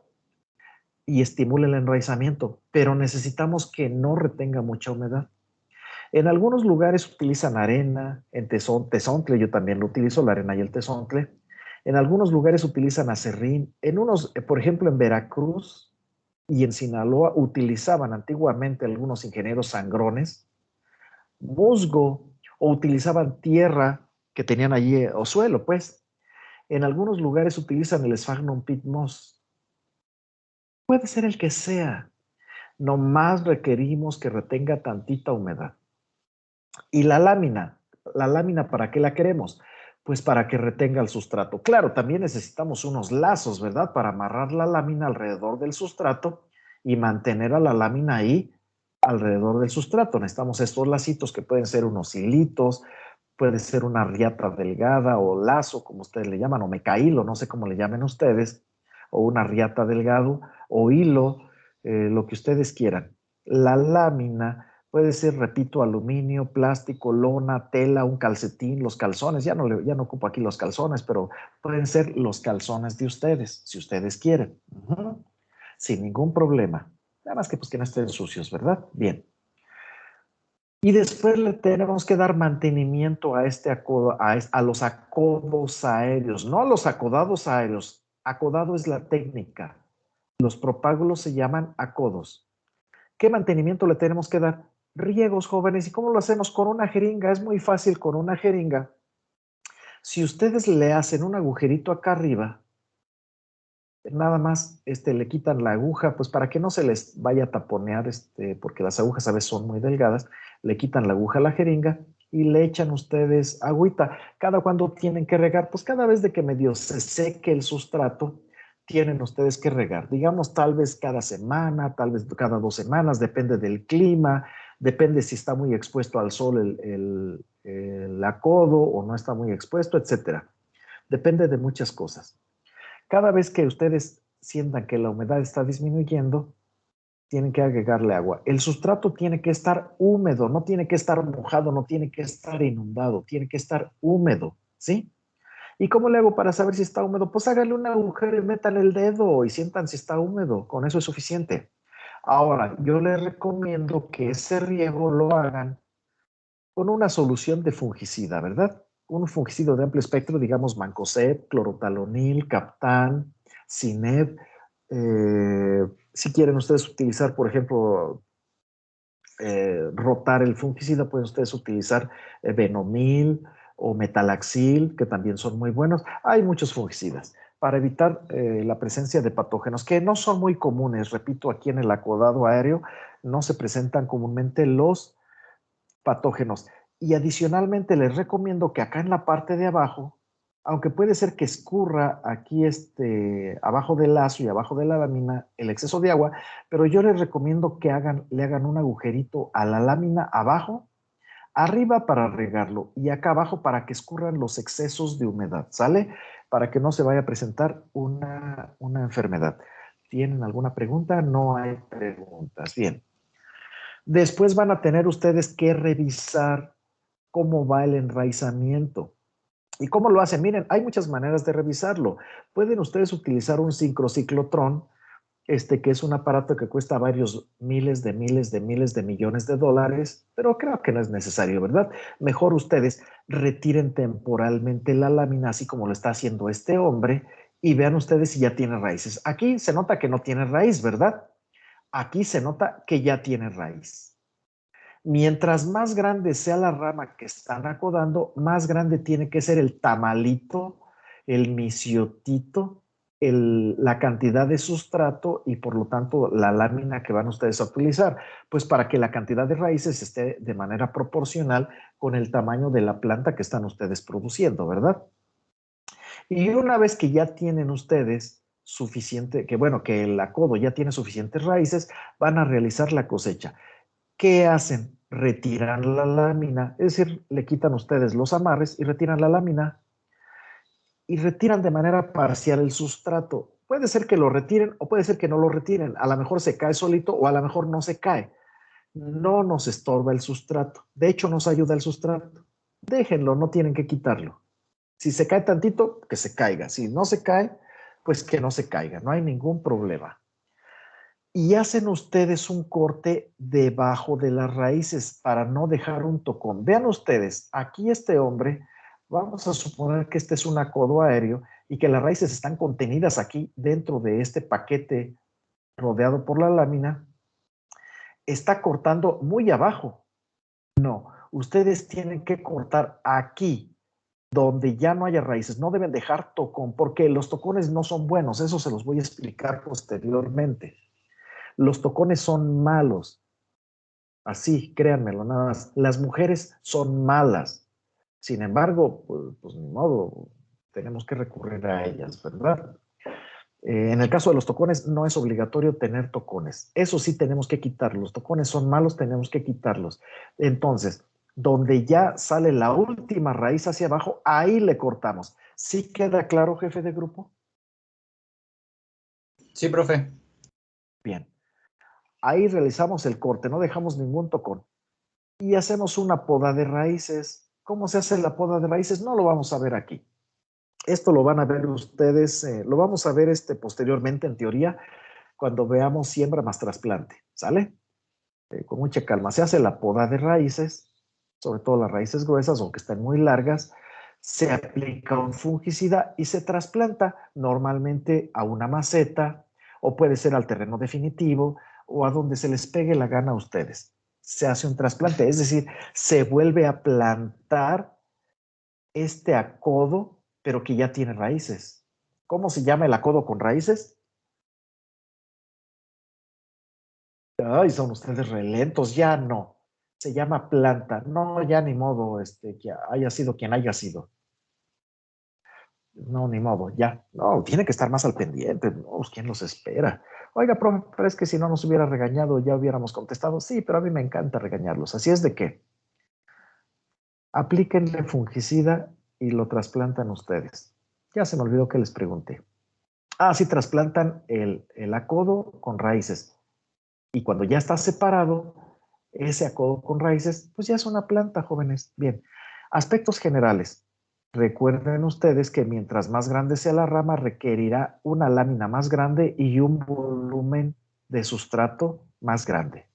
y estimule el enraizamiento, pero necesitamos que no retenga mucha humedad. En algunos lugares utilizan arena, en tezontle yo también lo utilizo, la arena y el tezontle. En algunos lugares utilizan acerrín. En unos, por ejemplo, en Veracruz y en Sinaloa utilizaban antiguamente algunos ingenieros sangrones musgo o utilizaban tierra que tenían allí o suelo, pues. En algunos lugares utilizan el Sphagnum peat moss. Puede ser el que sea. Nomás requerimos que retenga tantita humedad. Y la lámina ¿para qué la queremos? Pues para que retenga el sustrato. Claro, también necesitamos unos lazos, ¿verdad? Para amarrar la lámina alrededor del sustrato y mantener a la lámina ahí alrededor del sustrato. Necesitamos estos lacitos que pueden ser unos hilitos, puede ser una riata delgada o lazo, como ustedes le llaman, o mecaílo, no sé cómo le llamen ustedes, o una riata delgado, o hilo, lo que ustedes quieran. La lámina puede ser, repito, aluminio, plástico, lona, tela, un calcetín, los calzones. Ya no ocupo aquí los calzones, pero pueden ser los calzones de ustedes, si ustedes quieren. Sin ningún problema. Nada más que pues que no estén sucios, ¿verdad? Bien. Y después le tenemos que dar mantenimiento a a los acodos aéreos, no a los acodados aéreos. Acodado es la técnica. Los propágulos se llaman acodos. ¿Qué mantenimiento le tenemos que dar? Riegos, jóvenes. ¿Y cómo lo hacemos? Con una jeringa. Es muy fácil con una jeringa. Si ustedes le hacen un agujerito acá arriba, nada más le quitan la aguja, pues para que no se les vaya a taponear, porque las agujas a veces son muy delgadas, le quitan la aguja a la jeringa y le echan ustedes agüita. ¿Cada cuándo tienen que regar? Pues cada vez de que medio se seque el sustrato, tienen ustedes que regar. Digamos, tal vez cada semana, tal vez cada 2 semanas, depende del clima, depende si está muy expuesto al sol el acodo o no está muy expuesto, etcétera. Depende de muchas cosas. Cada vez que ustedes sientan que la humedad está disminuyendo, tienen que agregarle agua. El sustrato tiene que estar húmedo, no tiene que estar mojado, no tiene que estar inundado, tiene que estar húmedo, ¿sí? ¿Y cómo le hago para saber si está húmedo? Pues háganle un agujero y metan el dedo y sientan si está húmedo. Con eso es suficiente. Ahora, yo les recomiendo que ese riego lo hagan con una solución de fungicida, ¿verdad? Un fungicida de amplio espectro, digamos Mancozeb, clorotalonil, Captan, Cineb. Si quieren ustedes utilizar, por ejemplo, rotar el fungicida, pueden ustedes utilizar Venomil o Metalaxil, que también son muy buenos. Hay muchos fungicidas para evitar la presencia de patógenos que no son muy comunes. Repito, aquí en el acodado aéreo no se presentan comúnmente los patógenos. Y adicionalmente les recomiendo que acá en la parte de abajo, aunque puede ser que escurra aquí abajo del lazo y abajo de la lámina el exceso de agua, pero yo les recomiendo que le hagan un agujerito a la lámina abajo, arriba para regarlo y acá abajo para que escurran los excesos de humedad, ¿sale? Para que no se vaya a presentar una enfermedad. ¿Tienen alguna pregunta? No hay preguntas. Bien. Después van a tener ustedes que revisar cómo va el enraizamiento. ¿Y cómo lo hacen? Miren, hay muchas maneras de revisarlo. Pueden ustedes utilizar un sincrociclotrón, que es un aparato que cuesta varios miles de millones de dólares, pero creo que no es necesario, ¿verdad? Mejor ustedes retiren temporalmente la lámina, así como lo está haciendo este hombre, y vean ustedes si ya tiene raíces. Aquí se nota que no tiene raíz, ¿verdad? Aquí se nota que ya tiene raíz. Mientras más grande sea la rama que están acodando, más grande tiene que ser el tamalito, el misiotito, la cantidad de sustrato y por lo tanto la lámina que van ustedes a utilizar, pues para que la cantidad de raíces esté de manera proporcional con el tamaño de la planta que están ustedes produciendo, ¿verdad? Y una vez que ya tienen ustedes suficiente, que el acodo ya tiene suficientes raíces, van a realizar la cosecha. ¿Qué hacen? Retiran la lámina, es decir, le quitan ustedes los amarres y retiran la lámina y retiran de manera parcial el sustrato. Puede ser que lo retiren o puede ser que no lo retiren. A lo mejor se cae solito o a lo mejor no se cae. No nos estorba el sustrato. De hecho, nos ayuda el sustrato. Déjenlo, no tienen que quitarlo. Si se cae tantito, que se caiga. Si no se cae, pues que no se caiga. No hay ningún problema. Y hacen ustedes un corte debajo de las raíces para no dejar un tocón. Vean ustedes, aquí este hombre, vamos a suponer que este es un acodo aéreo y que las raíces están contenidas aquí dentro de este paquete rodeado por la lámina, está cortando muy abajo. No, ustedes tienen que cortar aquí, donde ya no haya raíces. No deben dejar tocón, porque los tocones no son buenos. Eso se los voy a explicar posteriormente. Los tocones son malos. Así, créanmelo, nada más. Las mujeres son malas. Sin embargo, pues ni modo, tenemos que recurrir a ellas, ¿verdad? En el caso de los tocones, no es obligatorio tener tocones. Eso sí tenemos que quitarlos. Los tocones son malos, tenemos que quitarlos. Entonces, donde ya sale la última raíz hacia abajo, ahí le cortamos. ¿Sí queda claro, jefe de grupo? Sí, profe. Bien. Ahí realizamos el corte, no dejamos ningún tocón. Y hacemos una poda de raíces. ¿Cómo se hace la poda de raíces? No lo vamos a ver aquí. Esto lo van a ver ustedes, lo vamos a ver posteriormente en teoría, cuando veamos siembra más trasplante, ¿sale? Con mucha calma. Se hace la poda de raíces, sobre todo las raíces gruesas o que están muy largas, se aplica un fungicida y se trasplanta normalmente a una maceta o puede ser al terreno definitivo o a donde se les pegue la gana a ustedes. Se hace un trasplante, es decir, se vuelve a plantar este acodo, pero que ya tiene raíces. ¿Cómo se llama el acodo con raíces? Ay, son ustedes relentos, ya no. Se llama planta. No, ya ni modo, que haya sido quien haya sido. No, ni modo, ya. No, tiene que estar más al pendiente. No, ¿quién los espera? Oiga, profe, pero es que si no nos hubiera regañado ya hubiéramos contestado. Sí, pero a mí me encanta regañarlos. Así es de que aplíquenle fungicida y lo trasplantan ustedes. Ya se me olvidó que les pregunté. Ah, sí, trasplantan el acodo con raíces. Y cuando ya está separado, ese acodo con raíces, pues ya es una planta, jóvenes. Bien, aspectos generales. Recuerden ustedes que mientras más grande sea la rama, requerirá una lámina más grande y un volumen de sustrato más grande.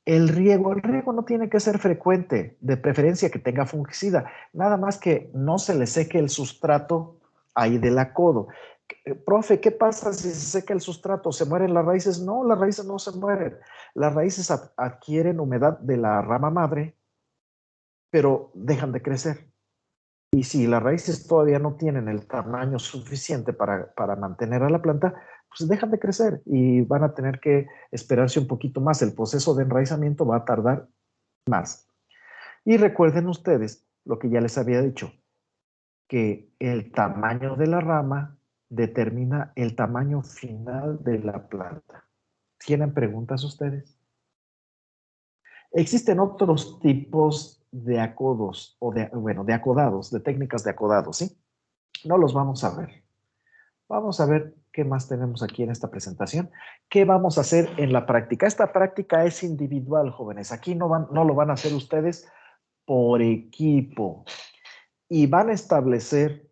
El riego no tiene que ser frecuente, de preferencia que tenga fungicida, nada más que no se le seque el sustrato ahí del acodo. Profe, ¿qué pasa si se seca el sustrato? ¿Se mueren las raíces? No, las raíces no se mueren. Las raíces adquieren humedad de la rama madre, pero dejan de crecer. Y si las raíces todavía no tienen el tamaño suficiente para mantener a la planta, pues dejan de crecer y van a tener que esperarse un poquito más. El proceso de enraizamiento va a tardar más. Y recuerden ustedes lo que ya les había dicho, que el tamaño de la rama determina el tamaño final de la planta. ¿Tienen preguntas ustedes? Existen otros tipos de acodos, de acodados, de técnicas de acodados, ¿sí? No los vamos a ver. Vamos a ver qué más tenemos aquí en esta presentación. ¿Qué vamos a hacer en la práctica? Esta práctica es individual, jóvenes. Aquí no lo van a hacer ustedes por equipo. Y van a establecer,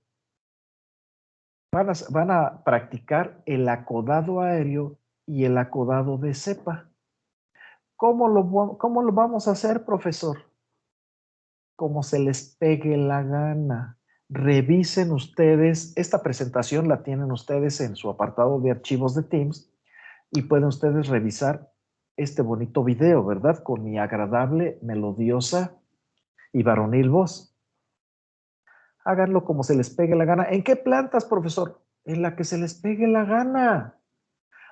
van a practicar el acodado aéreo y el acodado de cepa. ¿Cómo lo vamos a hacer, profesor? Como se les pegue la gana. Revisen ustedes, esta presentación la tienen ustedes en su apartado de archivos de Teams y pueden ustedes revisar este bonito video, ¿verdad? Con mi agradable, melodiosa y varonil voz. Háganlo como se les pegue la gana. ¿En qué plantas, profesor? En la que se les pegue la gana.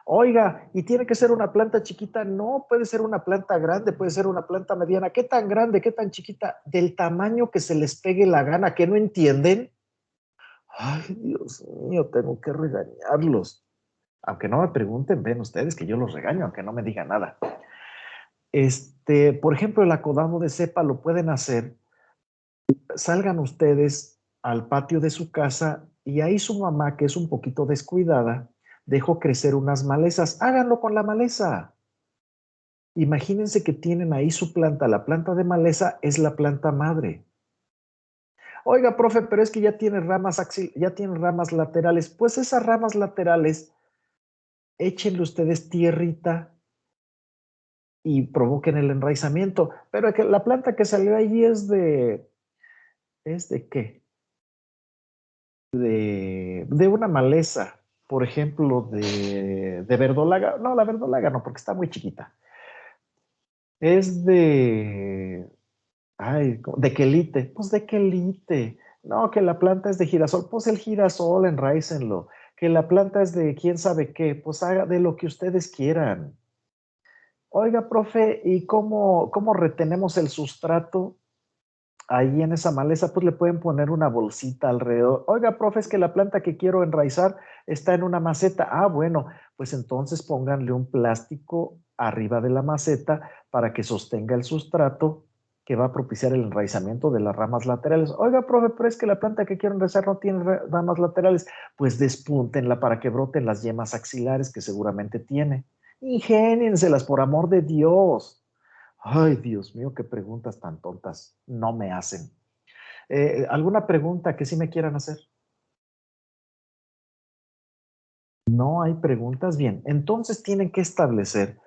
Oiga, ¿y tiene que ser una planta chiquita? No, puede ser una planta grande, puede ser una planta mediana. ¿Qué tan grande, qué tan chiquita? Del tamaño que se les pegue la gana. ¿Que no entienden? Ay, Dios mío, tengo que regañarlos. Aunque no me pregunten, ven ustedes que yo los regaño, aunque no me digan nada. Por ejemplo, el acodado de cepa lo pueden hacer. Salgan ustedes al patio de su casa y ahí su mamá, que es un poquito descuidada, dejó crecer unas malezas. Háganlo con la maleza. Imagínense que tienen ahí su planta. La planta de maleza es la planta madre. Oiga, profe, pero es que ya tiene ramas laterales. Pues esas ramas laterales, échenle ustedes tierrita y provoquen el enraizamiento. Pero la planta que salió allí ¿es de qué? De una maleza, por ejemplo, de verdolaga. No, la verdolaga no, porque está muy chiquita. Es de quelite. Pues de quelite. No, que la planta es de girasol. Pues el girasol, enraícenlo. Que la planta es de quién sabe qué. Pues haga de lo que ustedes quieran. Oiga, profe, ¿y cómo retenemos el sustrato? Ahí en esa maleza, pues le pueden poner una bolsita alrededor. Oiga, profe, es que la planta que quiero enraizar está en una maceta. Ah, bueno, pues entonces pónganle un plástico arriba de la maceta para que sostenga el sustrato que va a propiciar el enraizamiento de las ramas laterales. Oiga, profe, pero es que la planta que quiero enraizar no tiene ramas laterales. Pues despúntenla para que broten las yemas axilares que seguramente tiene. Ingénienselas, por amor de Dios. Ay, Dios mío, qué preguntas tan tontas no me hacen. ¿Alguna pregunta que sí me quieran hacer? No hay preguntas. Bien, entonces tienen que establecer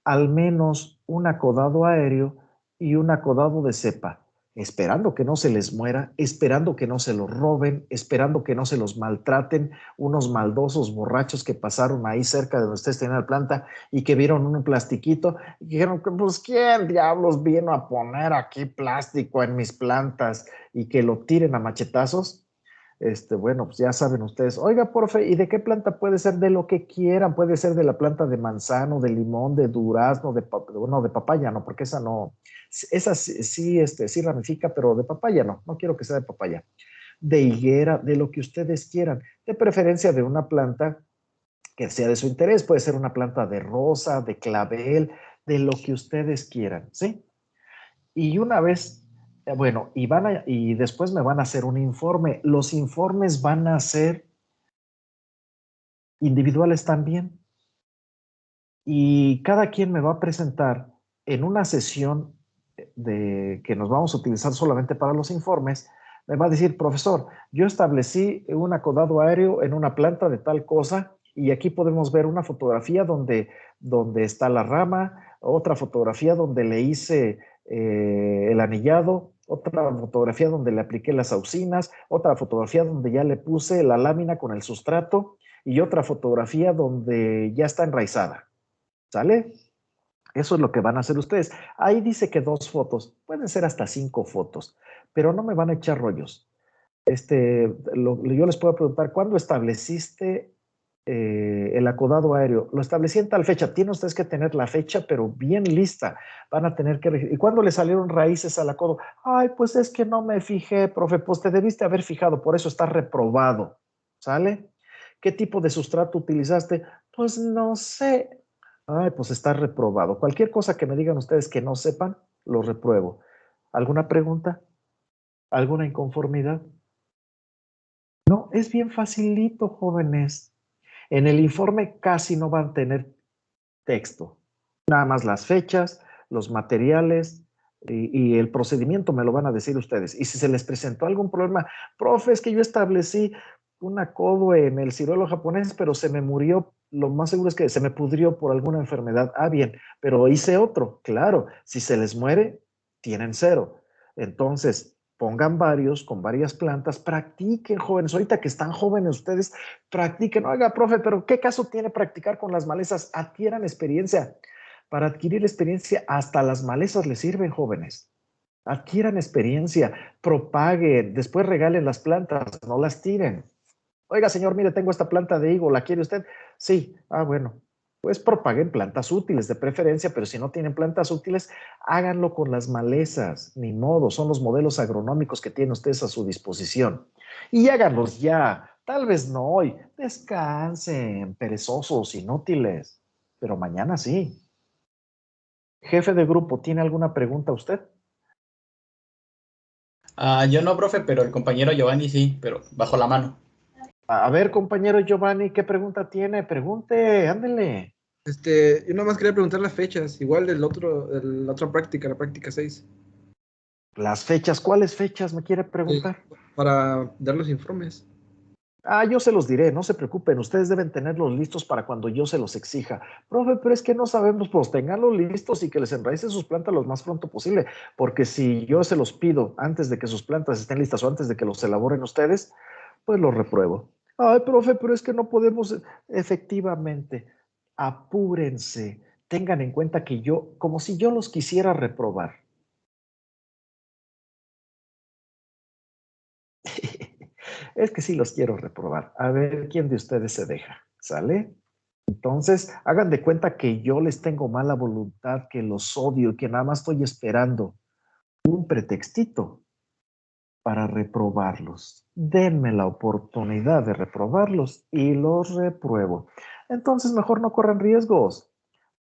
al menos un acodado aéreo y un acodado de cepa, esperando que no se les muera, esperando que no se los roben, esperando que no se los maltraten unos maldosos borrachos que pasaron ahí cerca de donde ustedes tenían la planta y que vieron un plastiquito y dijeron, pues, ¿quién diablos vino a poner aquí plástico en mis plantas? Y que lo tiren a machetazos. Bueno, pues ya saben ustedes, oiga, profe, ¿y de qué planta puede ser? De lo que quieran, puede ser de la planta de manzano, de limón, de durazno, de papaya, no, porque esa no, esa sí ramifica, pero de papaya no quiero que sea de papaya. De higuera, de lo que ustedes quieran, de preferencia de una planta que sea de su interés, puede ser una planta de rosa, de clavel, de lo que ustedes quieran, ¿sí? Y una vez, bueno, y después me van a hacer un informe. Los informes van a ser individuales también. Y cada quien me va a presentar en una sesión que nos vamos a utilizar solamente para los informes, me va a decir, profesor, yo establecí un acodado aéreo en una planta de tal cosa y aquí podemos ver una fotografía donde está la rama, otra fotografía donde le hice el anillado, otra fotografía donde le apliqué las auxinas, otra fotografía donde ya le puse la lámina con el sustrato y otra fotografía donde ya está enraizada. ¿Sale? Eso es lo que van a hacer ustedes. Ahí dice que 2 fotos, pueden ser hasta 5 fotos, pero no me van a echar rollos. Yo les puedo preguntar, ¿cuándo estableciste el acodado aéreo? Lo establecí en tal fecha. Tienen ustedes que tener la fecha, pero bien lista. Van a tener que... ¿Y cuándo le salieron raíces al acodo? Ay, pues es que no me fijé, profe. Pues te debiste haber fijado, por eso está reprobado. ¿Sale? ¿Qué tipo de sustrato utilizaste? Pues no sé. Ay, pues está reprobado. Cualquier cosa que me digan ustedes que no sepan, lo repruebo. ¿Alguna pregunta? ¿Alguna inconformidad? No, es bien facilito, jóvenes. En el informe casi no van a tener texto. Nada más las fechas, los materiales y el procedimiento me lo van a decir ustedes. Y si se les presentó algún problema, profe, es que yo establecí un acodo en el ciruelo japonés, pero se me murió, lo más seguro es que se me pudrió por alguna enfermedad. Ah, bien, pero hice otro. Claro, si se les muere, tienen 0. Entonces, pongan varios con varias plantas, practiquen, jóvenes. Ahorita que están jóvenes ustedes, practiquen. Oiga, profe, pero ¿qué caso tiene practicar con las malezas? Adquieran experiencia. Para adquirir experiencia, hasta las malezas les sirven, jóvenes. Adquieran experiencia, propaguen, después regalen las plantas, no las tiren. Oiga, señor, mire, tengo esta planta de higo, ¿la quiere usted? Sí. Ah, bueno. Pues propaguen plantas útiles de preferencia, pero si no tienen plantas útiles, háganlo con las malezas. Ni modo, son los modelos agronómicos que tienen ustedes a su disposición. Y háganlos ya. Tal vez no hoy. Descansen, perezosos, inútiles. Pero mañana sí. Jefe de grupo, ¿tiene alguna pregunta usted? Yo no, profe, pero el compañero Giovanni sí, pero bajo la mano. A ver, compañero Giovanni, ¿qué pregunta tiene? Pregunte, ándele. Yo nomás quería preguntar las fechas, igual de la otra práctica, la práctica 6. Las fechas, ¿cuáles fechas me quiere preguntar? Para dar los informes. Yo se los diré, no se preocupen, ustedes deben tenerlos listos para cuando yo se los exija. Profe, pero es que no sabemos, pues tenganlos listos y que les enraicen sus plantas lo más pronto posible, porque si yo se los pido antes de que sus plantas estén listas o antes de que los elaboren ustedes, pues los repruebo. Ay, profe, pero es que no podemos, efectivamente, apúrense, tengan en cuenta que yo, como si yo los quisiera reprobar. Es que sí los quiero reprobar. A ver quién de ustedes se deja, ¿sale? Entonces, hagan de cuenta que yo les tengo mala voluntad, que los odio, que nada más estoy esperando un pretextito para reprobarlos. Denme la oportunidad de reprobarlos y los repruebo. Entonces, mejor no corran riesgos.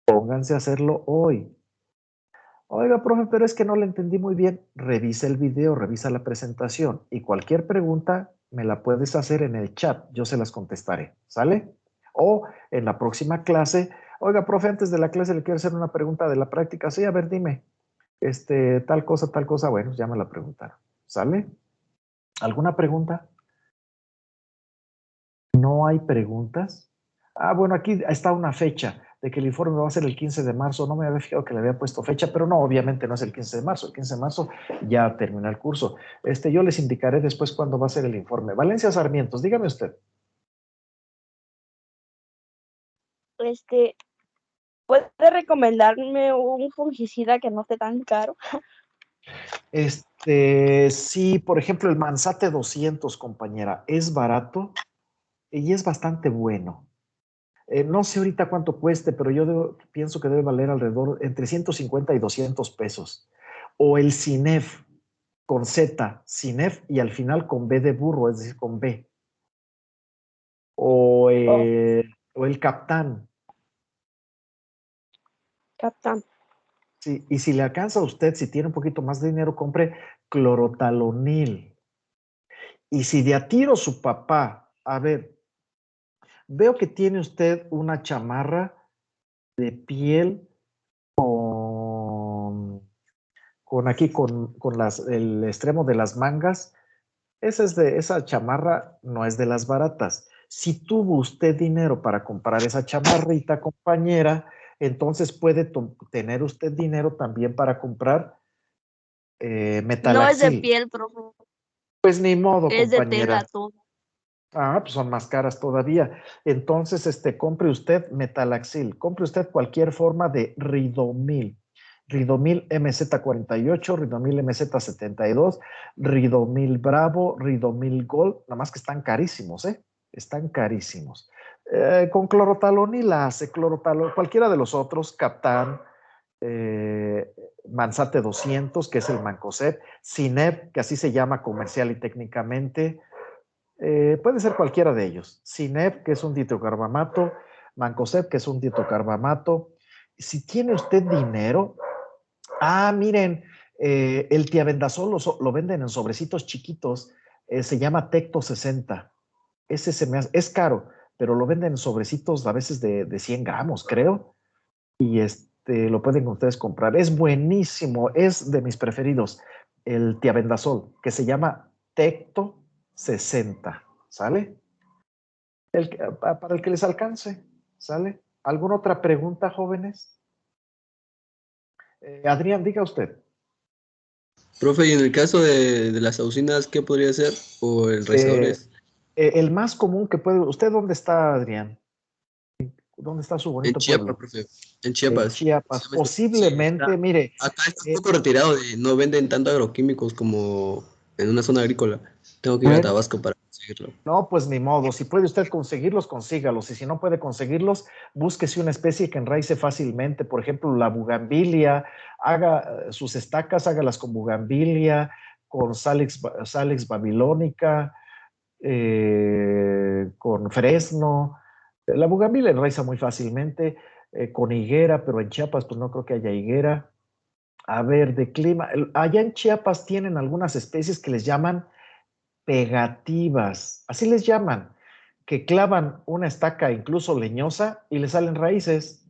Pónganse a hacerlo hoy. Oiga, profe, pero es que no le entendí muy bien. Revisa el video, revisa la presentación y cualquier pregunta me la puedes hacer en el chat. Yo se las contestaré, ¿sale? O en la próxima clase. Oiga, profe, antes de la clase le quiero hacer una pregunta de la práctica. Sí, a ver, dime. Tal cosa. Bueno, ya me la preguntaron. ¿Sale? ¿Alguna pregunta? ¿No hay preguntas? Bueno, aquí está una fecha de que el informe va a ser el 15 de marzo. No me había fijado que le había puesto fecha, pero no, obviamente no es el 15 de marzo. El 15 de marzo ya termina el curso. Yo les indicaré después cuándo va a ser el informe. Valencia Sarmientos, dígame usted. ¿Puede recomendarme un fungicida que no esté tan caro? Sí, por ejemplo, el Mansate 200, compañera, es barato y es bastante bueno. No sé ahorita cuánto cueste, pero yo pienso que debe valer alrededor entre 150 y 200 pesos. O el Cinef con Z, Cinef y al final con B de burro, es decir, con B. O el Captán. Captán. Sí, y si le alcanza a usted, si tiene un poquito más de dinero, compre clorotalonil. Y si de a tiro su papá, a ver, veo que tiene usted una chamarra de piel con el extremo de las mangas. Esa chamarra no es de las baratas. Si tuvo usted dinero para comprar esa chamarrita, compañera, entonces puede tener usted dinero también para comprar Metalaxil. No es de piel, profe. Pues ni modo, Es de compañera. tela todo. Ah, pues son más caras todavía. Entonces, compre usted Metalaxil, compre usted cualquier forma de Ridomil. Ridomil MZ48, Ridomil MZ72, Ridomil Bravo, Ridomil Gold, nada más que están carísimos, ¿eh? Están carísimos. Con clorotalonilase, cualquiera de los otros, Captan, Mansate 200, que es el Mancozeb, Cinep, que así se llama comercial y técnicamente, puede ser cualquiera de ellos. Cinep, que es un dietilcarbamato, Mancozeb, que es un dietilcarbamato. Si tiene usted dinero, miren, el tiabendazol lo venden en sobrecitos chiquitos, se llama Tecto 60. Ese es caro, pero lo venden en sobrecitos a veces de 100 gramos, creo, y lo pueden ustedes comprar. Es buenísimo, es de mis preferidos, el tiabendazol, que se llama Tecto 60, ¿sale? Para el que les alcance, ¿sale? ¿Alguna otra pregunta, jóvenes? Adrián, diga usted. Profe, y en el caso de las auxinas, ¿qué podría ser? ¿O el enraizadores? El más común que puede... ¿Usted dónde está, Adrián? ¿Dónde está su bonito En Chiapas, pueblo? profe. En Chiapas. En Chiapas. Sí, Posiblemente, está- mire. Acá está un poco retirado, no venden tanto agroquímicos como en una zona agrícola. Tengo que ir a Bueno, Tabasco para conseguirlo. no, pues ni modo. Si puede usted conseguirlos, consígalos. Y si no puede conseguirlos, búsquese una especie que enraice fácilmente. Por ejemplo, la bugambilia. Haga sus estacas, hágalas con bugambilia, con Salix babilónica, con fresno. La bugambilia enraiza muy fácilmente, con higuera, pero en Chiapas pues no creo que haya higuera. A ver, de clima. Allá en Chiapas tienen algunas especies que les llaman pegativas, así les llaman, que clavan una estaca incluso leñosa y le salen raíces.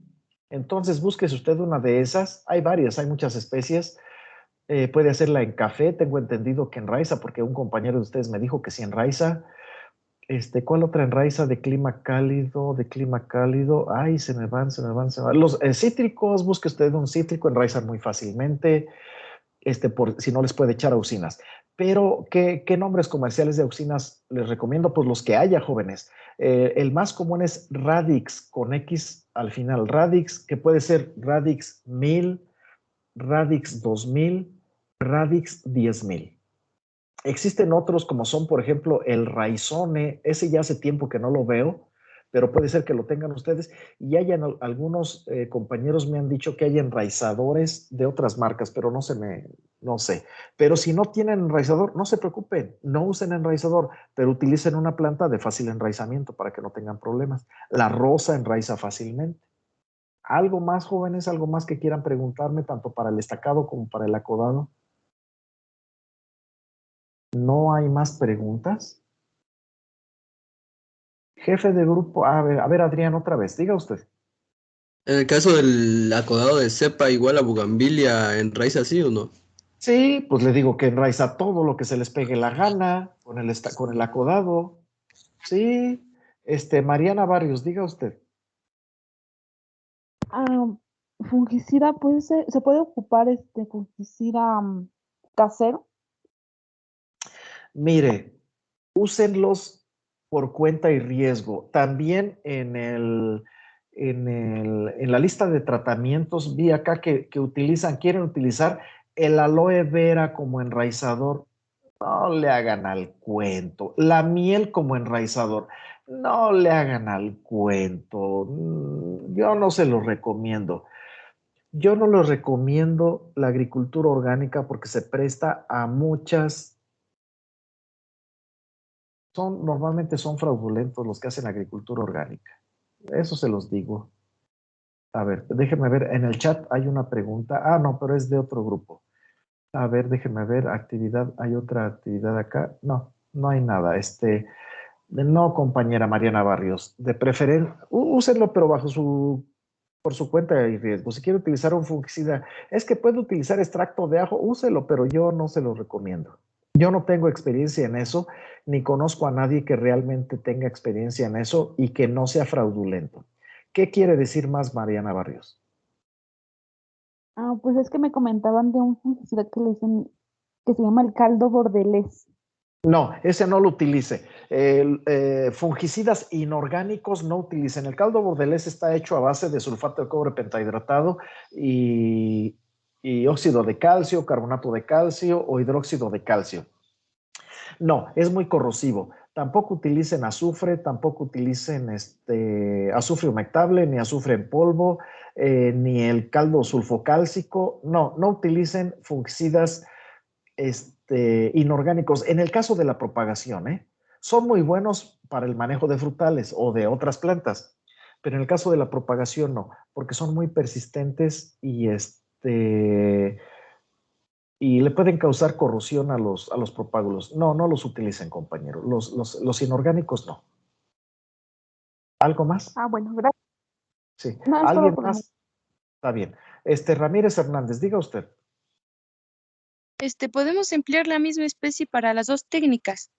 Entonces búsquese usted una de esas. Hay varias, hay muchas especies. Puede hacerla en café, tengo entendido que enraiza, porque un compañero de ustedes me dijo que sí enraiza. ¿Cuál otra enraiza de clima cálido? De clima cálido. Ay, se me van. Los cítricos, busque usted un cítrico, enraizan muy fácilmente. Si no les puede echar auxinas. Pero, ¿qué nombres comerciales de auxinas les recomiendo? Pues los que haya, jóvenes. El más común es Radix, con X al final. Radix, que puede ser Radix 1000, Radix 2000, Radix 10,000. Existen otros como son, por ejemplo, el Raizone. Ese ya hace tiempo que no lo veo, pero puede ser que lo tengan ustedes. Y algunos compañeros me han dicho que hay enraizadores de otras marcas, pero no sé. Pero si no tienen enraizador, no se preocupen, no usen enraizador, pero utilicen una planta de fácil enraizamiento para que no tengan problemas. La rosa enraiza fácilmente. ¿Algo más, jóvenes? ¿Algo más que quieran preguntarme, tanto para el estacado como para el acodado? ¿No hay más preguntas? Jefe de grupo, a ver, Adrián, otra vez, diga usted. En el caso del acodado de cepa, igual a bugambilia, ¿enraiza así o no? Sí, pues le digo que enraiza todo lo que se les pegue la gana con el acodado. Sí, Mariana Barrios, diga usted. Fungicida, pues se puede ocupar fungicida casero. Mire, úsenlos por cuenta y riesgo. También en la lista de tratamientos vi acá que quieren utilizar el aloe vera como enraizador. No le hagan al cuento. La miel como enraizador. No le hagan al cuento. Yo no se lo recomiendo. Yo no les recomiendo la agricultura orgánica porque se presta a normalmente son fraudulentos los que hacen agricultura orgánica. Eso se los digo. A ver, déjenme ver, en el chat hay una pregunta. No, pero es de otro grupo. A ver, déjenme ver, hay otra actividad acá. No, no hay nada. No, compañera Mariana Barrios, de preferencia, úsenlo, pero por su cuenta y riesgo. Si quiere utilizar un fungicida, es que puede utilizar extracto de ajo, úselo, pero yo no se lo recomiendo. Yo no tengo experiencia en eso, ni conozco a nadie que realmente tenga experiencia en eso y que no sea fraudulento. ¿Qué quiere decir más Mariana Barrios? Pues es que me comentaban de un fungicida que le dicen, que se llama el caldo bordelés. No, ese no lo utilice. Fungicidas inorgánicos no utilicen. El caldo bordelés está hecho a base de sulfato de cobre pentahidratado y óxido de calcio, carbonato de calcio o hidróxido de calcio. No, es muy corrosivo. Tampoco utilicen azufre, tampoco utilicen azufre humectable, ni azufre en polvo, ni el caldo sulfocálcico. No, no utilicen fungicidas inorgánicos. En el caso de la propagación, son muy buenos para el manejo de frutales o de otras plantas, pero en el caso de la propagación no, porque son muy persistentes y le pueden causar corrosión a los propágulos. No, no los utilicen, compañero. Los inorgánicos no. ¿Algo más? Ah, bueno, gracias. Sí. No, es todo ¿Alguien por el más? Está bien. Ramírez Hernández, diga usted. ¿Podemos emplear la misma especie para las dos técnicas?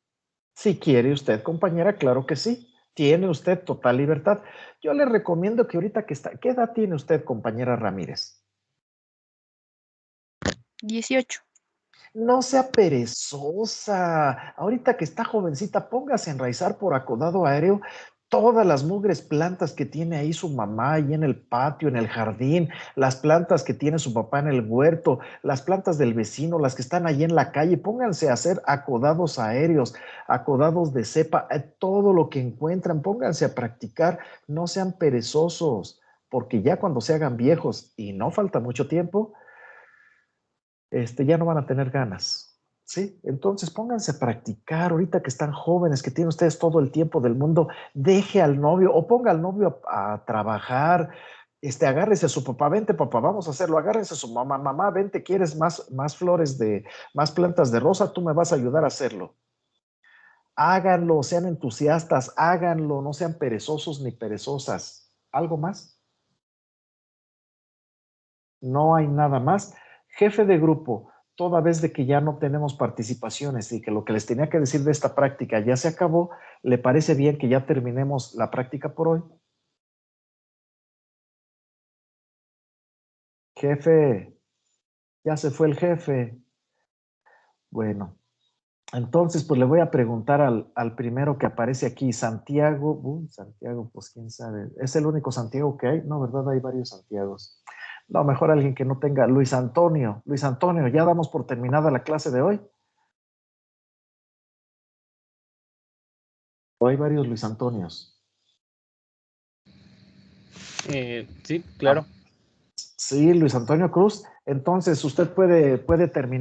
Si quiere usted, compañera, claro que sí. Tiene usted total libertad. Yo le recomiendo que ahorita que está... ¿Qué edad tiene usted, compañera Ramírez? 18. No sea perezosa. Ahorita que está jovencita, póngase a enraizar por acodado aéreo todas las mugres plantas que tiene ahí su mamá ahí en el patio, en el jardín, las plantas que tiene su papá en el huerto, las plantas del vecino, las que están ahí en la calle. Pónganse a hacer acodados aéreos, acodados de cepa, todo lo que encuentran, pónganse a practicar. No sean perezosos, porque ya cuando se hagan viejos, y no falta mucho tiempo, ya no van a tener ganas, ¿sí? Entonces pónganse a practicar, ahorita que están jóvenes, que tienen ustedes todo el tiempo del mundo, deje al novio o ponga al novio a trabajar, agárrese a su papá, vente papá, vamos a hacerlo, agárrese a su mamá, mamá, vente, ¿quieres más flores más plantas de rosa? Tú me vas a ayudar a hacerlo. Háganlo, sean entusiastas, háganlo, no sean perezosos ni perezosas. ¿Algo más? No hay nada más. Jefe de grupo, toda vez de que ya no tenemos participaciones y que lo que les tenía que decir de esta práctica ya se acabó, ¿le parece bien que ya terminemos la práctica por hoy? Jefe, ya se fue el jefe. Bueno, entonces pues le voy a preguntar al primero que aparece aquí, Santiago. Santiago, pues quién sabe. ¿Es el único Santiago que hay? No, ¿verdad? Hay varios Santiagos. No, mejor alguien que no tenga. Luis Antonio. Luis Antonio, ¿ya damos por terminada la clase de hoy? ¿O hay varios Luis Antonios? Sí, claro. Sí, Luis Antonio Cruz. Entonces, usted puede terminar